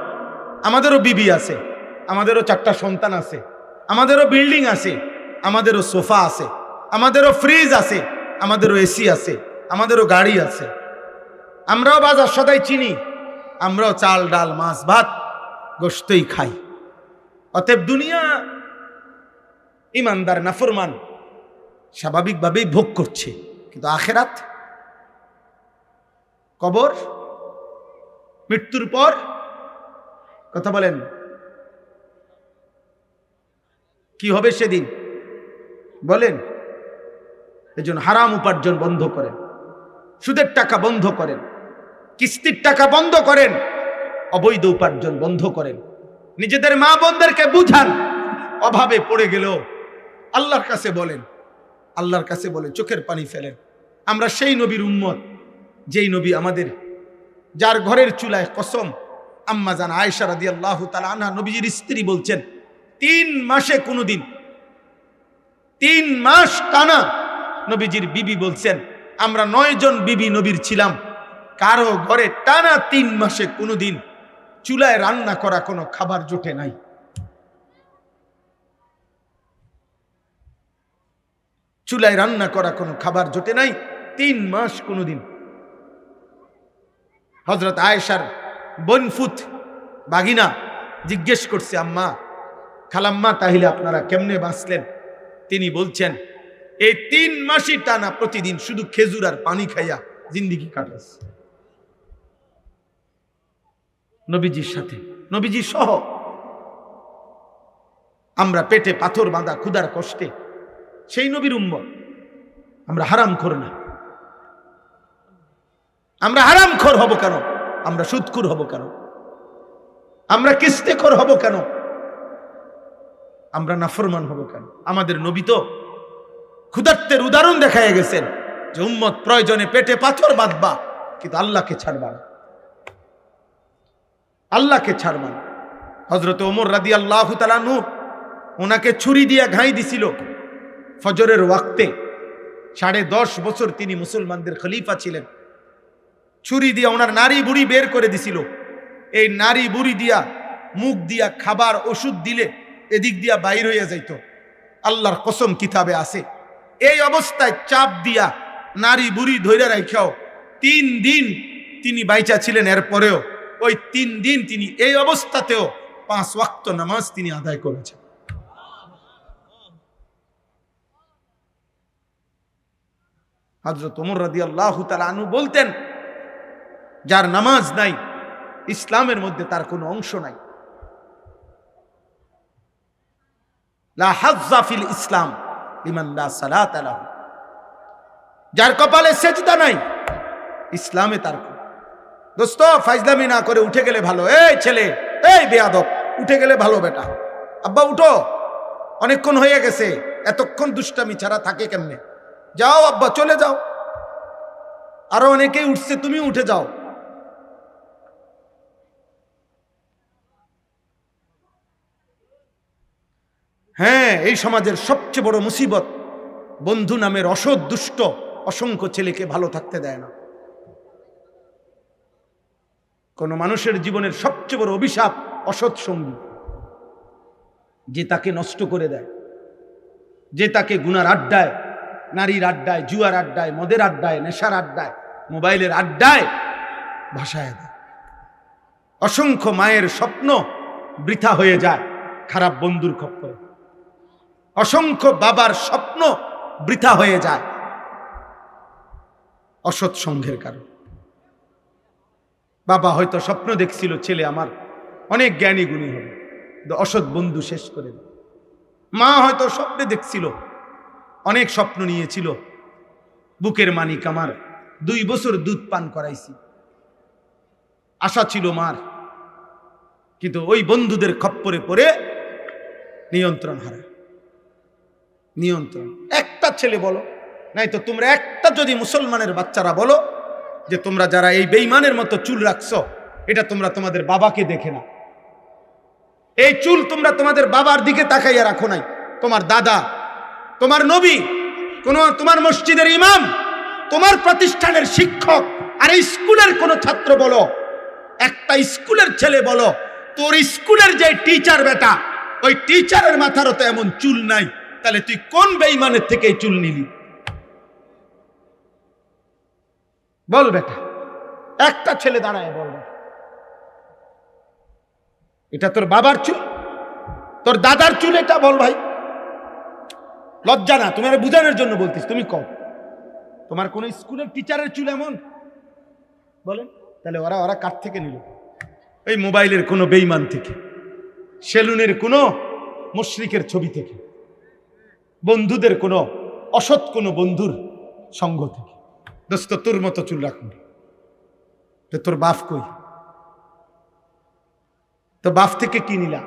আমাদেরও বিবি আছে, আমাদেরও 4টা সন্তান আছে, আমাদেরও বিল্ডিং আছে, আমাদেরও সোফা আছে, আমাদেরও ফ্রিজ আছে, আমাদেরও এসি আছে, আমাদেরও গাড়ি আছে। আমরাও বাজার সদাই চিনি, আমরাও চাল ডাল মাছ ভাত গোশতই খাই। অতএব দুনিয়া ইমানদার নাফরমান স্বাভাবিকভাবেই ভোগ করছে, কিন্তু আখেরাত, কবর, মৃত্যুর পর কথা বলেন কি হবে সেদিন বলেন? এজন্য হারাম উপার্জন বন্ধ করেন, সুদের টাকা বন্ধ করেন, কিস্তির টাকা বন্ধ করেন, অবৈধ উপার্জন বন্ধ করেন। নিজেদের মা বোনদেরকে বুঝান, অভাবে পড়ে গেলেও আল্লাহর কাছে বলেন, আল্লাহর কাছে বলে চোখের পানি ফেলেন। আমরা সেই নবীর উম্মত যেই নবী আমাদের, যার ঘরের চুলায় কসম আম্মা জান আয়েশা রাদিয়াল্লাহু তাআলা আনহা নবীজির স্ত্রী বলছেন 3 মাসে কোনোদিন 3 মাস টানা নবীজির বিবি বলছেন আমরা 9 জন বিবি নবীর ছিলাম, কারো ঘরে টানা 3 মাসে কোনোদিন চুলায় রান্না করা কোনো খাবার জোটে নাই। চুলায় রান্না করা কোনো খাবার জোটে নাই 3 মাস কোনোদিন। হযরত আয়েশার বনফুত বাগিনা জিজ্ঞেস করছে, আম্মা, খালাম্মা, তাহলে আপনারা কেমনে বাঁচলেন? তিনি বলছেন এই 3 মাসই টানা প্রতিদিন শুধু খেজুর আর পানি খাইয়া জিন্দেগি কাটাস। নবীজির সাথে, নবীজি সহ আমরা পেটে পাথর বাঁধা ক্ষুধার কষ্টে সেই নবীর উম্মত। আমরা হারামখোর না, আমরা হারামখোর হব কেন? আমরা সুদখোর হব কেন? আমরা কিস্তেখোর হব কেন? আমরা নাফরমান হব কেন? আমাদের নবী তো ক্ষুধার্তের উদাহরণ দেখায় গেছেন যে উম্মত প্রয়োজনে পেটে পাথর বাঁধবা, কিন্তু আল্লাহকে ছাড়বা না, আল্লাহকে ছাড়বা না। হযরত ওমর রাদিয়াল্লাহু তাআলা আনহু ওনাকে ছুরি দিয়ে ঘাই দিছিল ফজরের ওয়াক্তে। 10.5 বছর তিনি মুসলমানদের খলিফা ছিলেন। ছুরি দিয়ে ওনার নারী বুড়ি বের করে দিছিল। এই নারী বুড়ি দিয়া মুখ দিয়া খাবার ওষুধ দিলে এদিক দিয়া বাইর হইয়া যাইত। আল্লাহর কসম কিতাবে আছে। এই অবস্থায় চাপ দিয়া নারী বুড়ি ধইরা রাখাও 3 দিন তিনি বাইচা ছিলেন। এরপরেও ওই 3 দিন তিনি এই অবস্থাতেও 5 ওয়াক্ত নামাজ তিনি আদায় করেছেন। হযরত ওমর রাদিয়াল্লাহু তাআলা আনহু বলতেন, যার নামাজ নাই ইসলামের মধ্যে তার কোনো অংশ নাই। লা হাজ্জা ফিল ইসলাম লিমান লা সালাতা লাহু। যার কপালে সেজদা নাই ইসলামে তার। দোস্ত, ফাইজলামি না করে উঠে গেলে ভালো। এই ছেলে, এই বেয়াদব, উঠে গেলে ভালো বেটা। আব্বা উঠো, অনেকক্ষণ হয়ে গেছে, এতক্ষণ দুষ্টামি ছাড়া থাকে কেমনে? যাও আব্বা, চলে যাও। আরো অনেকেই উঠছে, তুমি উঠে যাও। হ্যাঁ, এই সমাজের সবচেয়ে বড় মুসিবত, বন্ধু নামের অসৎ দুষ্ট অসংখ্য ছেলেকে ভালো থাকতে দেয় না। কোন মানুষের জীবনের সবচেয়ে বড় অভিশাপ অসৎ সঙ্গী, যে তাকে নষ্ট করে দেয়, যে তাকে গুনার আড্ডায়, নারীর আড্ডায়, জুয়ার আড্ডায়, মদের আড্ডায়, নেশার আড্ডায়, মোবাইলের আড্ডায় ভাসায় দেয়। অসংখ্য মায়ের স্বপ্ন বৃথা হয়ে যায় খারাপ বন্ধুর খপ্পরে। অসংখ্য বাবার স্বপ্ন বৃথা হয়ে যায় অসৎ সঙ্গের কারণে। বাবা হয়তো স্বপ্ন দেখছিল ছেলে আমার অনেক জ্ঞানী গুণী হবে, অসৎ বন্ধু শেষ করে দেয়। মা হয়তো স্বপ্নে দেখছিল, অনেক স্বপ্ন নিয়েছিল, বুকের মানিক আমার, 2 বছর দুধ পান করাইছি, আশা ছিল মার, কিন্তু ওই বন্ধুদের খপ্পরে পড়ে নিয়ন্ত্রণ হারায়। নিয়ন্ত্রণ একটা ছেলে বলো, নাই তো তোমরা একটা যদি মুসলমানের বাচ্চারা বলো যে তোমরা যারা এই বেঈমানের মতো চুল রাখছো, এটা তোমরা তোমাদের বাবাকে দেখে না, এই চুল তোমরা তোমাদের বাবার দিকে তাকাইয়া রাখো নাই, তোমার দাদা, তোমার নবী, তোমার মসজিদের ইমাম, তোমার প্রতিষ্ঠানের শিক্ষক, আর স্কুলের কোন ছাত্র বলো, একটা স্কুলের ছেলে বলো, তোর স্কুলের যে টিচার বেটা, ওই টিচারের মাথারও তো এমন চুল নাই, তাহলে তুই কোন বেঈমানের থেকে এই চুল নিলি? বল বেটা, একটা ছেলে দাঁড়ায় বল, এটা তোর বাবার চুল, তোর দাদার চুল, এটা বল ভাই। লজ্জা না? তুমি আর বুঝানোর জন্য বলতিস, তুমি কম। তোমার কোন স্কুলের টিচারের চুল এমন? বলেন। তাহলে ওরা কার থেকে নিল? এই মোবাইলের কোন বেঈমান থেকে, সেলুনের কোন মুশরিকের ছবি থেকে, বন্ধুদের কোন অসৎ কোন বন্ধুর সঙ্গ থেকে। দোস্ত, তোর মতো চুল রাখুন, তোর বাপ কই? তো বাপ থেকে কি নিলা?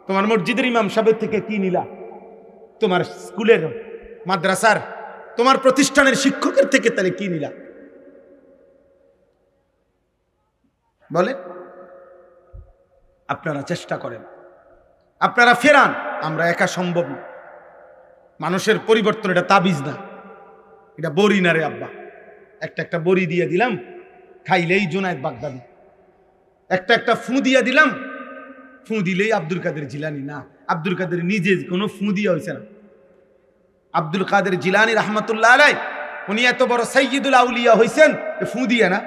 তোমার মসজিদের ইমাম সাহেবের থেকে কি নিলা? তোমার স্কুলের, মাদ্রাসার, তোমার প্রতিষ্ঠানের শিক্ষকের থেকে তাহলে কি নিলা? বলে। আপনারা চেষ্টা করেন, আপনারা ফেরান, আমরা একা সম্ভব না। মানুষের পরিবর্তন এটা তাবিজ না, এটা বড়ি না রে আব্বা। একটা বড়ি দিয়ে দিলাম, খাইলেই জুনায়েদ বাগদাদি। একটা ফু দিয়ে দিলাম, ফু দিলেই আব্দুল কাদের জিলানি। না, আব্দুল কাদের নিজে কোনো ফু দিয়া হয়েছে না। আব্দুল কাদের জিলানি রহমতুল্লাহ আলাই, উনি এত বড় সাইয়্যিদুল আউলিয়া হয়েছেন ফু দিয়ে না।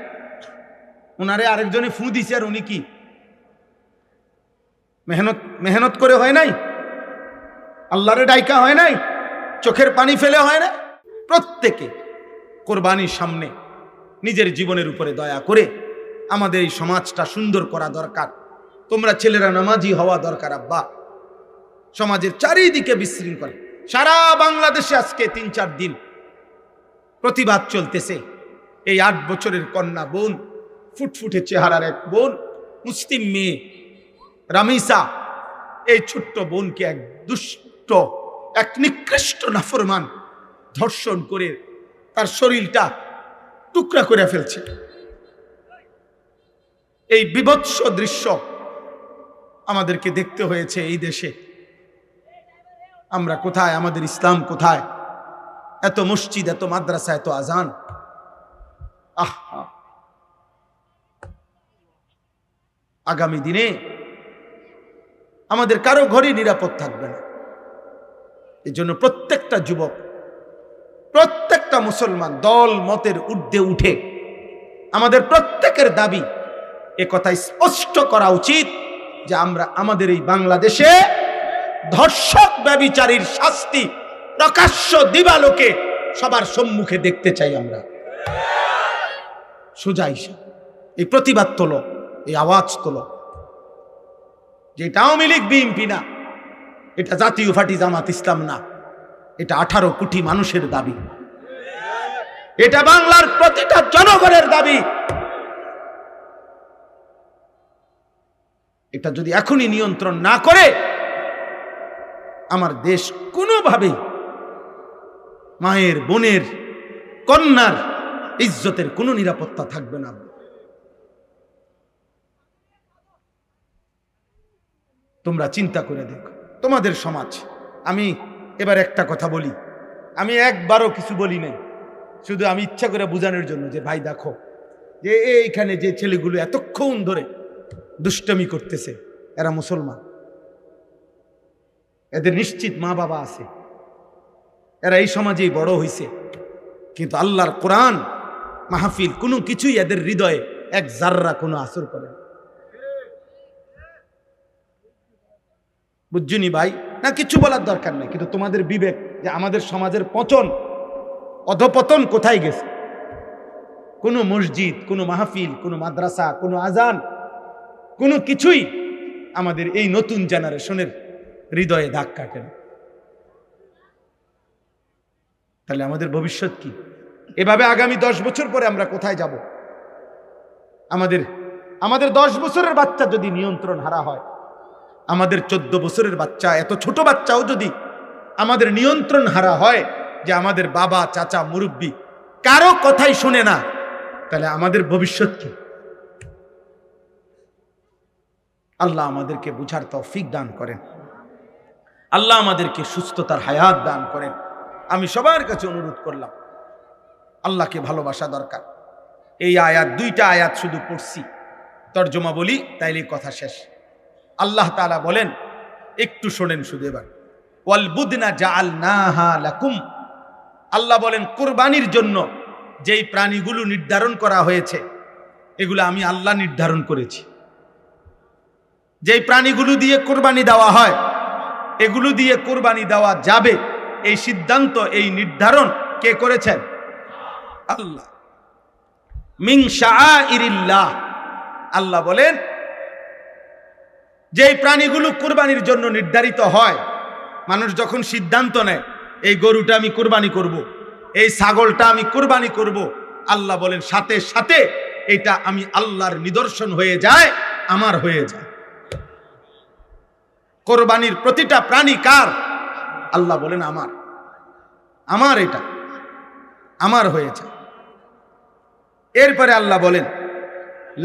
উনারে আরেকজনে ফু দিছে, আর উনি কি মেহনত করে হয় নাই? আল্লাহরে ডাইকা হয় নাই? চোখের পানি ফেলে হয় না? প্রত্যেকে কোরবানির সামনে নিজের জীবনের উপরে দয়া করে আমাদের এই সমাজটা সুন্দর করা দরকার। তোমরা ছেলেরা নামাজি হওয়া দরকার আব্বা। সমাজের চারিদিকে বিশৃঙ্খলা, সারা বাংলাদেশে আজকে 3-4 দিন প্রতিবাদ চলতেছে। এই 8 বছরের কন্যা বোন, ফুটফুটে চেহারার এক বোন, মুসলিম মেয়ে রামিসা, এই ছোট্ট বোনকে এক দুষ্ট, এক নিকৃষ্ট নাফরমান ধর্ষণ করে তার শরীরটা টুকরা করে ফেলছে। এই বিভৎস দৃশ্য আমাদেরকে দেখতে হয়েছে এই দেশে। আমরা কোথায়? আমাদের ইসলাম কোথায়? এত মসজিদ, এত মাদ্রাসা, এত আজান। আগামী দিনে আমাদের কারো ঘরই নিরাপদ থাকবে না। এই জন্য প্রত্যেকটা যুবক, প্রত্যেকটা মুসলমান দল মতের ঊর্ধ্বে উঠে আমাদের প্রত্যেকের দাবি, এ কথা স্পষ্ট করা উচিত যে আমরা আমাদের এই বাংলাদেশে ধর্ষক ব্যভিচারীর শাস্তি প্রকাশ্য দিবালোকে সবার সম্মুখে দেখতে চাই। আমরা সোজা এই প্রতিবাদ তোলো, এই আওয়াজ তোলো, যে এটা আওয়ামী লীগ বিএনপি না, এটা জাতীয় পার্টি জামাত ইসলাম না, এটা 18 কোটি মানুষের দাবি, এটা বাংলার প্রতিটা জনগণের দাবি। এটা যদি এখনই নিয়ন্ত্রণ না করে আমার দেশ কোনোভাবেই মায়ের, বোনের, কন্যার ইজ্জতের কোনো নিরাপত্তা থাকবে না। তোমরা চিন্তা করে দেখো তোমাদের সমাজ। আমি এবার একটা কথা বলি, আমি একবারও কিছু বলি নাই, শুধু আমি ইচ্ছা করে বোঝানোর জন্য যে ভাই দেখো যে এইখানে যে ছেলেগুলো এতক্ষণ ধরে দুষ্টমি করতেছে এরা মুসলমান, এদের নিশ্চিত মা বাবা আছে, এরা এই সমাজেই বড় হইছে, কিন্তু আল্লাহর কোরআন মাহফিল কোনো কিছুই এদের হৃদয়ে এক জাররা কোনো আসর করে না। বুঝছনি ভাই? না কিছু বলার দরকার নেই, কিন্তু তোমাদের বিবেক যে আমাদের সমাজের পতন, অধপতন কোথায় গেছে? কোনো মসজিদ, কোনো মাহফিল, কোনো মাদ্রাসা, কোনো আজান, কোনো কিছুই আমাদের এই নতুন জেনারেশনের হৃদয়ে দাগ কাটে না। তাহলে আমাদের ভবিষ্যৎ কি? এভাবে আগামী 10 বছর পরে আমরা কোথায় যাব? আমাদের 10 বছরের বাচ্চা যদি নিয়ন্ত্রণ হারা হয়, আমাদের 14 বছরের বাচ্চা, এত ছোট বাচ্চাও যদি আমাদের নিয়ন্ত্রণ হারা হয়, যে আমাদের বাবা, চাচা, মুরব্বী কারো কথাই শুনে না, তাহলে আমাদের ভবিষ্যৎ কি? আল্লাহ আমাদেরকে বুঝার তৌফিক দান করেন, আল্লাহ আমাদেরকে সুস্থতার হায়াত দান করেন। আমি সবার কাছে অনুরোধ করলাম, আল্লাহকে ভালোবাসা দরকার। এই আয়াত, 2টা আয়াত শুধু পড়ছি, তর্জমা বলি তাইলে কথা শেষ। আল্লাহ তাআলা বলেন, একটু শোনেন শুধু এবার, ওয়াল বুদনা জাআলনাহা লাকুম। আল্লাহ বলেন কুরবানির জন্য যেই প্রাণীগুলো নির্ধারণ করা হয়েছে, এগুলো আমি আল্লাহ নির্ধারণ করেছি। যেই প্রাণীগুলো দিয়ে কুরবানি দেওয়া হয়, এগুলো দিয়ে কুরবানি দেওয়া যাবে, এই সিদ্ধান্ত, এই নির্ধারণ কে করেছেন? আল্লাহ। মিন শাআইরিল্লাহ। আল্লাহ বলেন যেই প্রাণীগুলো কুরবানির জন্য নির্ধারিত হয়, মানুষ যখন সিদ্ধান্ত নেয় এই গরুটা আমি কুরবানি করব, এই ছাগলটা আমি কুরবানি করব, আল্লাহ বলেন সাথে সাথে এটা আমি আল্লাহর নিদর্শন হয়ে যায়, আমার হয়ে যায়। কোরবানির প্রতিটা প্রাণী কার? আল্লাহ বলেন আমার, আমার, এটা আমার হয়ে যায়। এরপরে আল্লাহ বলেন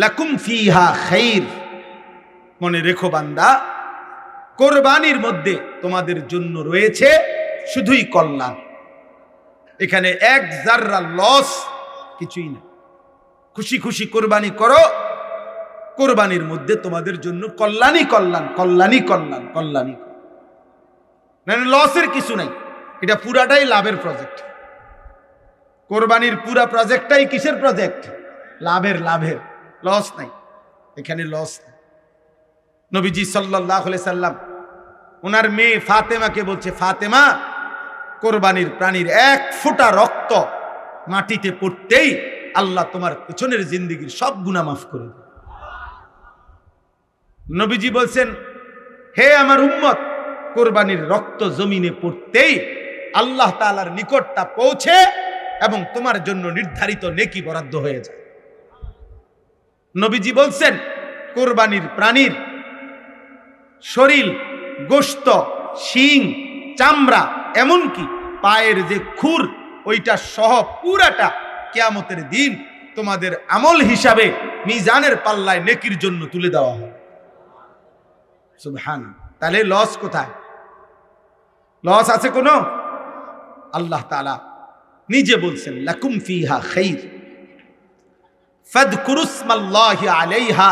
লাকুম ফিহা খাইর। মনে রেখো বান্দা, কোরবানির মধ্যে তোমাদের জন্য রয়েছে শুধুই কল্যাণ। এখানে এক জাররা লস কিছুই না। খুশি খুশি কোরবানি করো, কোরবানির মধ্যে তোমাদের জন্য কল্যাণই কল্যাণ, কল্যাণই কল্যাণ, কল্যাণই। মানে লসের কিছু নাই, এটা পুরাটাই লাভের প্রজেক্ট। কোরবানির পুরা প্রজেক্টটাই কিসের প্রজেক্ট? লাভের, লাভের, লস নাই এখানে, লস নাই। নবীজি সাল্লাল্লাহু আলাইহি সাল্লাম ওনার মেয়ে ফাতেমাকে বলছে, ফাতেমা, কোরবানির প্রাণীর 1 ফোঁটা রক্ত মাটিতে পড়তেই আল্লাহ তোমার পেছনের জিন্দেগির সব গুনাহ মাফ করে দেবে। নবীজি বলছেন, হে আমার উম্মত, কোরবানির রক্ত জমিনে পড়তেই আল্লাহ তাআলার নিকটটা পৌঁছে এবং তোমার জন্য নির্ধারিত নেকি বরাদ্দ হয়ে যায়। নবীজি বলছেন, কোরবানির প্রাণীর শরীর, গোশত, শিং, চামড়া, এমনকি পায়ের যে খুর, ওইটা সহ পুরাটা কিয়ামতের দিন তোমাদের আমল হিসাবে মিজানের পাল্লায় নেকির জন্য তুলে দেওয়া হবে। সুবহান। তাহলে লস কোথায়? লস আছে কোনো? আল্লাহ তাআলা নিজে বলছেন লাকুম ফিহা খাইর ফাযকুরুসমাল্লাহি আলাইহা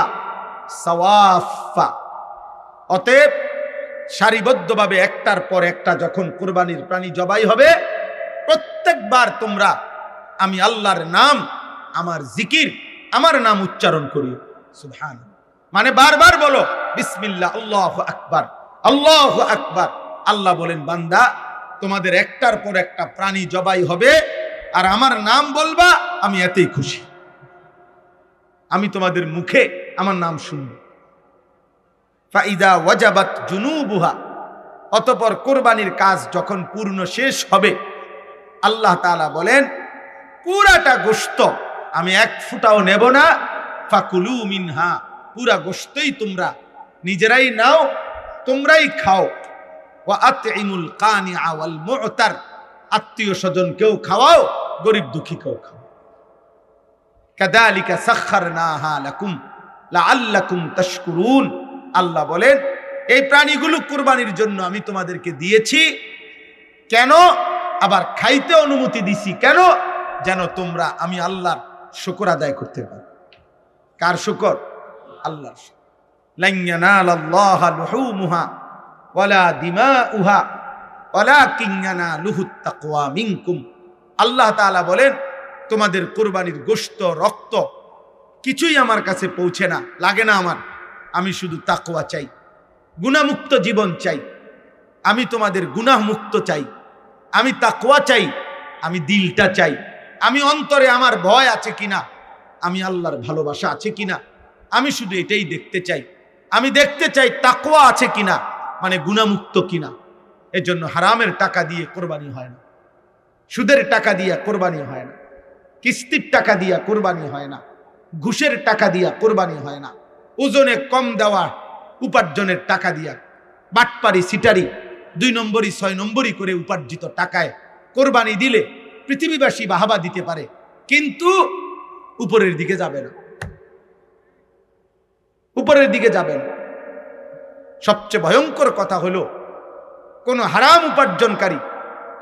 সাওয়াফা। অতএব সারিবদ্ধভাবে একটার পর একটা যখন কুরবানির প্রাণী জবাই হবে, প্রত্যেকবার তোমরা আমি আল্লাহর নাম, আমার জিকির, আমার নাম উচ্চারণ করিও। সুবহান। মানে বারবার বলো বিসমিল্লাহ, আল্লাহু আকবার, আল্লাহু আকবার। আল্লাহ বলেন, বান্দা, তোমাদের একটার পর একটা প্রাণী জবাই হবে আর আমার নাম বলবা, আমি এতেই খুশি। আমি তোমাদের মুখে আমার নাম শুনব। ফাইদা ওয়াজাবাত জুনুবুহা। অতঃপর কোরবানির কাজ যখন পূর্ণ শেষ হবে, আল্লাহ তাআলা বলেন পুরাটা গোশত আমি 1 ফোঁটাও নেব না। ফাকুলু মিনহা। পুরা গোশতই তোমরা নিজেরাই নাও, তোমরাই খাও। ওয়া আতইমুল কানিআ ওয়াল মু'তার, আত্মীয় স্বজনকেও খাওয়াও, গরিব দুঃখীকেও খাওয়াও। কাযালিকা সাখখারনাহা লাকুম লাআল্লাকুম তাশকুরুন। আল্লাহ বলেন এই প্রাণীগুলো কুরবানির জন্য আমি তোমাদেরকে দিয়েছি। কেন? আবার খাইতে অনুমতি দিছি কেন? যেন তোমরা আমি আল্লাহর শুকর আদায় করতে পারো। কার শুকর? আল্লাহর। লান ইয়ানালাল্লাহা লুহুমুহা ওয়ালা দিমাউহা ওয়ালাকিন ইয়ানালুহুত তাকওয়া মিনকুম। আল্লাহ তাআলা বলেন তোমাদের কুরবানির গোশত, রক্ত কিছুই আমার কাছে পৌঁছে না, লাগে না আমার। আমি শুধু তাকওয়া চাই, গুনাহমুক্ত জীবন চাই। আমি তোমাদের গুনাহমুক্ত চাই, আমি তাকওয়া চাই, আমি দিলটা চাই, আমি অন্তরে আমার ভয় আছে কিনা, আমি আল্লাহর ভালোবাসা আছে কিনা, আমি শুধু এটাই দেখতে চাই। আমি দেখতে চাই তাকওয়া আছে কিনা, মানে গুনাহমুক্ত কিনা। এজন্য হারামের টাকা দিয়ে কোরবানি হয় না, সুদের টাকা দিয়ে কোরবানি হয় না, কিস্তির টাকা দিয়ে কোরবানি হয় না, ঘুষের টাকা দিয়ে কোরবানি হয় না, ওজনে কম দেওয়া উপার্জনের টাকা দিয়া, বাটপারি সিটারি 2 নম্বরই 6 নম্বরই করে উপার্জিত টাকায় কোরবানি দিলে পৃথিবীবাসী বাহাবা দিতে পারে, কিন্তু উপরের দিকে যাবে না, উপরের দিকে যাবে না। সবচেয়ে ভয়ঙ্কর কথা হলো কোন হারাম উপার্জনকারী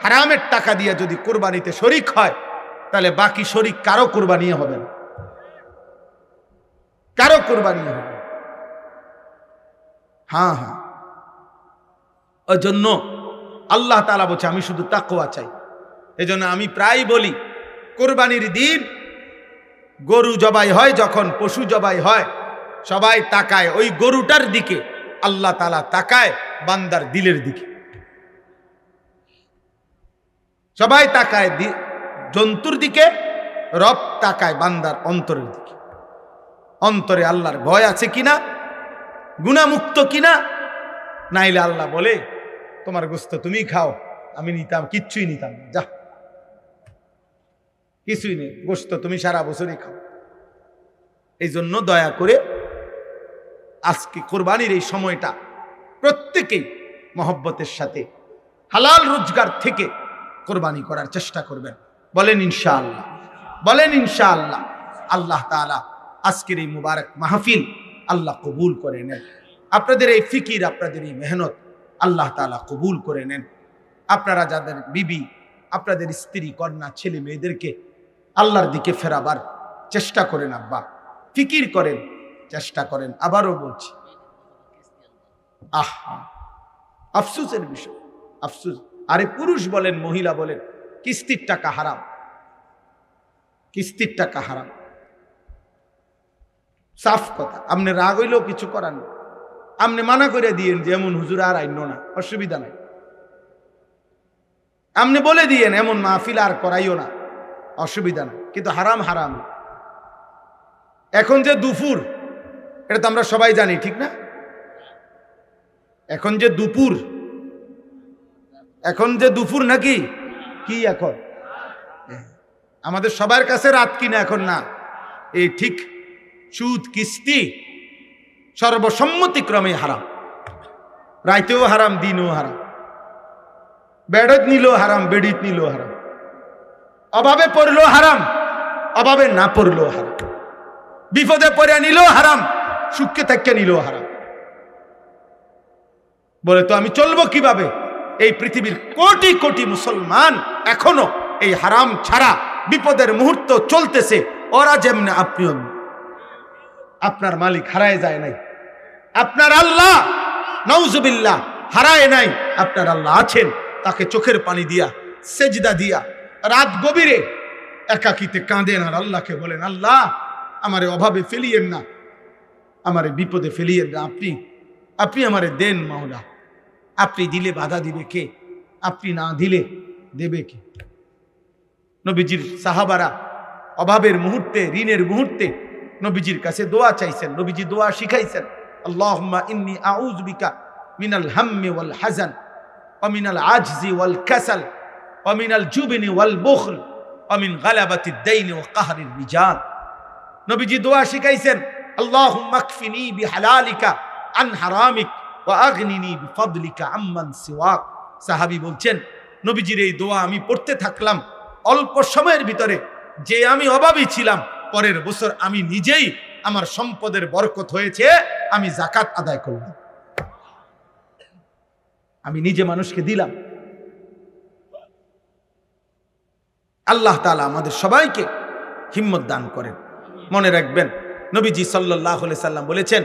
হারামের টাকা দিয়ে যদি কোরবানিতে শরিক হয়, তাহলে বাকি শরিক কারো কোরবানি হবে না, কারো কোরবানি হবে। হ্যাঁ হ্যাঁ, ওই জন্য আল্লাহ তাআলা বলছে আমি শুধু তাকওয়া চাই। এজন্য আমি প্রায় বলি কোরবানির দিন গরু জবাই হয়, যখন পশু জবাই হয় সবাই তাকায় ওই গরুটার দিকে, আল্লাহ তাআলা তাকায় বান্দার দিলের দিকে। সবাই তাকায় জন্তুর দিকে, রব তাকায় বান্দার অন্তরের দিকে। অন্তরে আল্লাহর ভয় আছে কিনা, গুনাহমুক্ত কিনা। নাইলে আল্লাহ বলে তোমার গোশত তুমি খাও, আমি নিতাম, কিচ্ছুই নিতাম না, যা কিছুই নেই, গোশত তুমি সারা বছরই খাও। এই জন্য দয়া করে আজকে কোরবানির এই সময়টা প্রত্যেকেই মহব্বতের সাথে হালাল রোজগার থেকে কোরবানি করার চেষ্টা করবেন। বলেন ইনশাআল্লাহ, বলেন ইনশাআল্লাহ। আল্লাহ তাআলা আজকের এই মুবারক মাহফিল আল্লাহ কবুল করে নেন। আপনাদের এই ফিকির, আপনাদের এই মেহনত আল্লাহ তাআলা কবুল করে নেন। আপনারা যাদের বিবি, আপনাদের স্ত্রী, কন্যা, ছেলে মেয়েদেরকে আল্লাহর দিকে ফেরাবার চেষ্টা করেন। আব্বা ফিকির করেন, চেষ্টা করেন। আবারও বলছি, আফসোসের বিষয়, আফসোস। আরে পুরুষ বলেন, মহিলা বলেন, কিস্তির টাকা হারাম, কিস্তির টাকা হারাম, সাফ কথা। আপনি রাগ হইলেও কিছু করার নেই, আপনি মানা করে দিয়েন যে এমন হুজুর আর আইন না, অসুবিধা নাই। আপনি বলে দিয়েন এমন মাহফিল আর করাইও না, অসুবিধা নাই। কিন্তু হারাম হারাম। এখন যে দুপুর, এটা তো আমরা সবাই জানি, ঠিক না? এখন যে দুপুর, এখন যে দুপুর নাকি কি এখন আমাদের সবার কাছে রাত কিনা এখন না, এই ঠিক সুদ কিস্তি সর্বসম্মতিক্রমে হারাম। রাইতেও হারাম, দিনও হারাম, বেড়ত নিলেও হারাম, বেড়িত নিলেও হারাম, অভাবে পড়লেও হারাম, অভাবে না পড়লেও হারাম, বিপদে পড়ে নিলেও হারাম, সুখে থাকতে নিলেও হারাম। বলে তো আমি চলবো কিভাবে? এই পৃথিবীর কোটি কোটি মুসলমান এখনো এই হারাম ছাড়া বিপদের মুহূর্ত চলতেছে। ওরা যেমনি আপনিও, আপনার মালিক হারায় যায় নাই, আপনার আল্লাহ নাউজুবিল্লাহ হারায় নাই। আপনার আল্লাহ আছেন, তাকে চোখের পানি দিয়া, সেজদা দিয়া, রাত গভীরে একাকিতে কাঁদেন আর আল্লাহকে বলেন, আল্লাহ আমারে অভাবে ফেলিয়েন না, আমারে বিপদে ফেলিয়েন না, আপনি আমারে দেন মাওলা। আপনি দিলে বাধা দিবে কে? আপনি না দিলে দেবে কে? নবীজির সাহাবারা অভাবের মুহূর্তে, ঋণের মুহূর্তে নবীজির কাছে দোয়া চাইছেন, নবীজি দোয়া শিখাইছেন, আল্লাহুম্মা ইন্নী আউযু বিকা মিনাল হাম্মি ওয়াল হাযান ওয়া মিনাল আজজি ওয়াল কাসাল ওয়া মিনাল জুবনি ওয়াল বুখল ওয়া মিন গালাবাতিদ দাইনি ওয়া কাহরির রিজাল। নবীজি দোয়া শিখাইছেন, আল্লাহুম্মা কফিনি বিহালালিকা আন হারামিক ওয়া আগনিনি বিফাদলিকা আম্মান সিওয়াক। সাহাবী বলছেন, নবীজির এই দোয়া আমি পড়তে থাকলাম, অল্প সময়ের ভিতরে যে আমি অভাবী ছিলাম, পরের বছর আমি নিজেই আমার সম্পদের বরকত হয়েছে, আমি যাকাত আদায় করলাম, আমি নিজে মানুষকে দিলাম। আল্লাহ তাআলা আমাদের সবাইকে হিম্মত দান করেন। মনে রাখবেন, নবীজি সাল্লাল্লাহু আলাইহি সাল্লাম বলেছেন,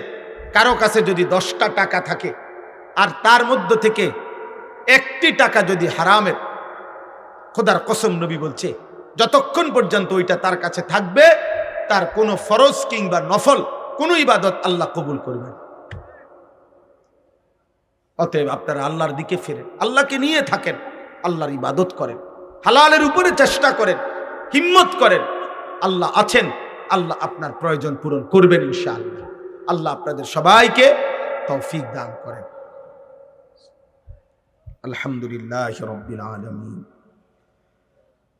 কারো কাছে যদি 10টা টাকা থাকে আর তার মধ্য থেকে 1টি টাকা যদি হারামের, খোদার কসম নবী বলছে, যতক্ষণ পর্যন্ত ওইটা তার কাছে থাকবে, তার কোনো ফরজ কিংবা নফল কোনো ইবাদত আল্লাহ কবুল করবেন। অতএব আপনারা আল্লাহর দিকে ফেরেন, আল্লাহকে নিয়ে থাকেন, আল্লাহর ইবাদত করেন, হালালের উপরে চেষ্টা করেন, হিম্মত করেন। আল্লাহ আছেন, আল্লাহ আপনার প্রয়োজন পূরণ করবেন ইনশাআল্লাহ। আল্লাহ আপনাদের সবাইকে তৌফিক দান করেন। আলহামদুলিল্লাহি রাব্বিল আলামিন।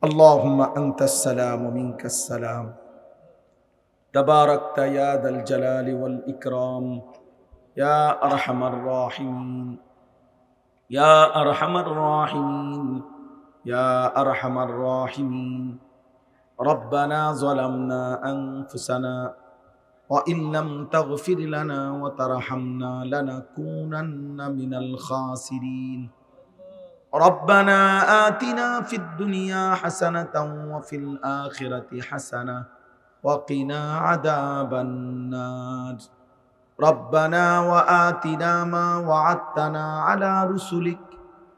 আল্লাহুম্মা আনতাস সালাম ওয়া মিনকাস সালাম। তাবারাকতা ইয়া যাল জালালি ওয়াল ইকরাম। ইয়া আরহামার রাহিমিন, ইয়া আরহামার রাহিমিন, ইয়া আরহামার রাহিমিন। রব্বানা যালামনা আনফুসানা ওয়া ইন লাম তাগফির লানা ওয়া তারহামনা লানাকুনান্না মিনাল খাসিরিন। রব্বানা আতিনা ফিদ দুনিয়া হাসানাতাও ওয়া ফিল আখিরাতি হাসানাহ ওয়া কিনা আযাবান নার। রব্বানা ওয়া আতিনা মা ওয়া'আদতানা আলা রুসুলিক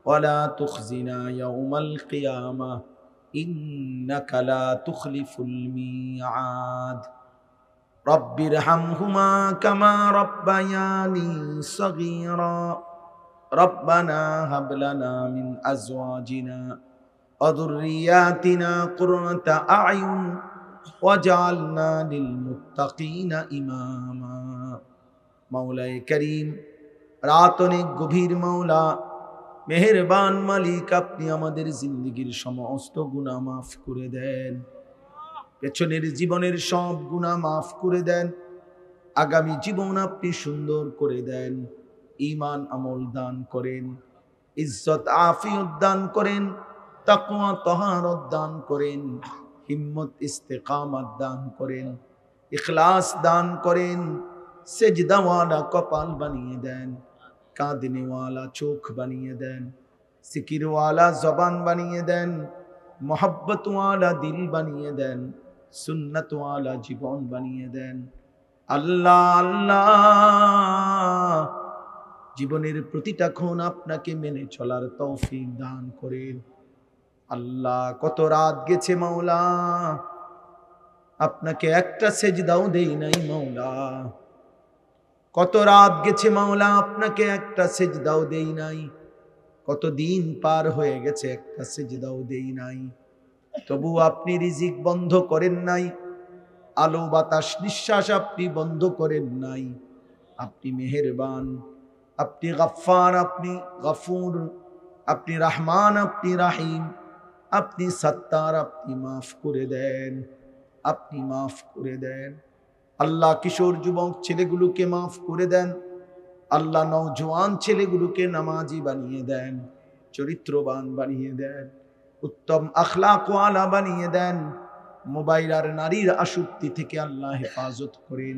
ওয়া লা তুখজিনা ইয়াওমাল কিয়ামাহ ইন্নাকা লা তুখলিফুল মিআদ। রব্বিরহামহুমা কামা রাব্বায়ানি সগীরা। রব্বানা হাব লানা মিন আজওয়াজিনা ওয়া যুররিয়াতিনা কুররাতা আ'য়ুন ওয়াজআলনা লিল মুত্তাকিনা ইমামা। মাওলায়ে করিম, রাত অনেক গভীর, মাওলা মেহেরবান মালিক, আপনি আমাদের জিন্দেগির সমস্ত গুনাহ মাফ করে দেন, পেছনের জীবনের সব গুনাহ মাফ করে দেন, আগামী জীবন আপনি সুন্দর করে দেন, ঈমান আমল দান করেন, ইজ্জত আফিয়ত দান করেন, তাকওয়া তাহারত দান করেন, হিম্মত ইস্তেকামত দান করেন, ইখলাস দান করেন, সেজদাওয়ালা কপাল বানিয়ে দেন, কাঁদনেওয়ালা চোখ বানিয়ে দেন, জিকিরওয়ালা জবান বানিয়ে দেন, মোহাব্বতওয়ালা দিল বানিয়ে দেন, সুন্নতওয়ালা জীবন বানিয়ে দেন। আল্লাহ আল্লাহ, জীবনের প্রতিটা ক্ষণ আপনাকে মেনে চলার তৌফিক দান করেন। আল্লাহ, কত রাত গেছে মাওলা, আপনাকে একটা সেজদাও দেই নাই মাওলা, কত রাত গেছে মাওলা, আপনাকে একটা সেজদাও দেই নাই, কত দিন পার হয়ে গেছে, একটা সেজদাও দেই নাই, তবু আপনি রিজিক বন্ধ করেন নাই, আলো বাতাস নিঃশ্বাস আপনি বন্ধ করেন নাই। আপনি মেহেরবান, আপনি গফফার, আপনি গফুর, আপনি রহমান, আপনি রাহিম, আপনি সত্তার, আপনি মাফ করে দেন, আপনি মাফ করে দেন। আল্লাহ, কিশোর যুবক ছেলেগুলোকে মাফ করে দেন। আল্লাহ, নওজোয়ান ছেলেগুলোকে নামাজি বানিয়ে দেন, চরিত্রবান বানিয়ে দেন, উত্তম আখলাকওয়ালা বানিয়ে দেন। মোবাইল আর নারীর আসক্তি থেকে আল্লাহ হেফাজত করেন।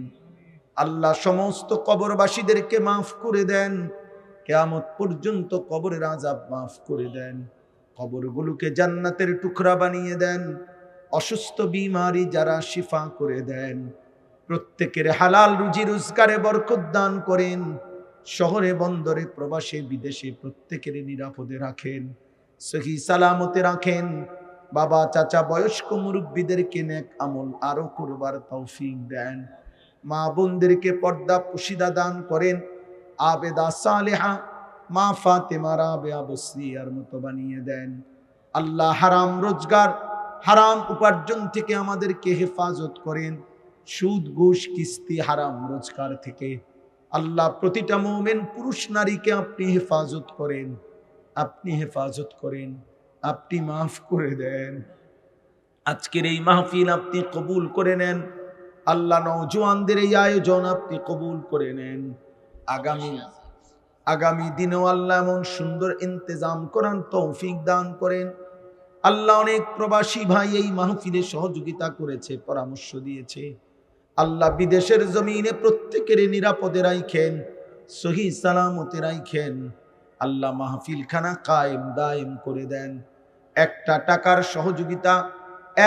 আল্লাহ, সমস্ত কবরবাসীদেরকে মাফ করে দেন, কিয়ামত পর্যন্ত কবরের আযাব মাফ করে দেন, কবরগুলোকে জান্নাতের টুকরা বানিয়ে দেন, অসুস্থ বিমারি যারা শিফা করে দেন, প্রত্যেকের হালাল রুজি রোজগারে বরকত দান করেন, শহরে বন্দরে প্রবাসে বিদেশে প্রত্যেকের নিরাপদে রাখেন, সহি সালামতে রাখেন। বাবা চাচা বয়স্ক মুরব্বীদেরকে নেক আমল আরো করবার তৌফিক দেন। মা বোনদেরকে পর্দা পুশিদা দান করেন। আবেদা সালেহা মা ফাতেমা রাবেয়া বসরিয়ার মতো বানিয়ে দেন। আল্লাহ, হারাম রোজগার হারাম উপার্জন থেকে আমাদেরকে হেফাজত করেন, সুদ ঘুষ কিস্তি হারাম রোজগার থেকে। আল্লাহ, প্রতিটা মুমিন পুরুষ নারীকে আপনি হেফাজত করেন, আপনি হেফাজত করেন, আপনি মাফ করে দেন। আজকের এই মাহফিল আপনি কবুল করে নেন। আল্লাহ, নওজোয়ানদের এই আয়োজন আপনি কবুল করে নেন। আগামী আগামী দিনেও আল্লাহ এমন সুন্দর ইন্তজাম করার তৌফিক দান করেন। আল্লাহ অনেক প্রবাসী ভাই এই মাহফিলে সহযোগিতা করেছে, পরামর্শ দিয়েছে। আল্লাহ বিদেশের জমিনে প্রত্যেকের নিরাপদে রাখেন, সহি সালামতে রাখেন। আল্লাহ মাহফিল খানা কায়েম দায়েম করে দেন। একটা টাকার সহযোগিতা,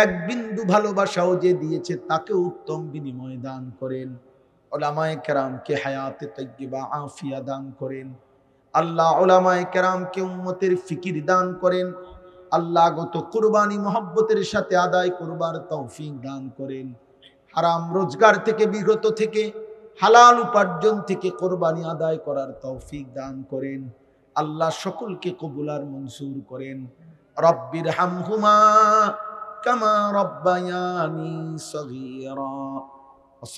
এক বিন্দু ভালোবাসাও যে দিয়েছে তাকে উত্তম বিনিময় দান করেন। উলামায়ে কেরামকে হায়াতে তাইয়্যিবা আফিয়া দান করেন। আল্লাহ উলামায়ে কেরামকে উম্মতের ফিকির দান করেন। আল্লাহ গত কুরবানি মহব্বতের সাথে আদায় করবার তৌফিক দান করেন। হারাম রোজগার থেকে বিরত থেকে হালাল উপার্জন থেকে কোরবানি আদায় করার তৌফিক দান করেন। আল্লাহ সকলকে কবুল আর মনসুর করেন। রব্বির হামহুমা কামা রব্বায়ানি সগীরা।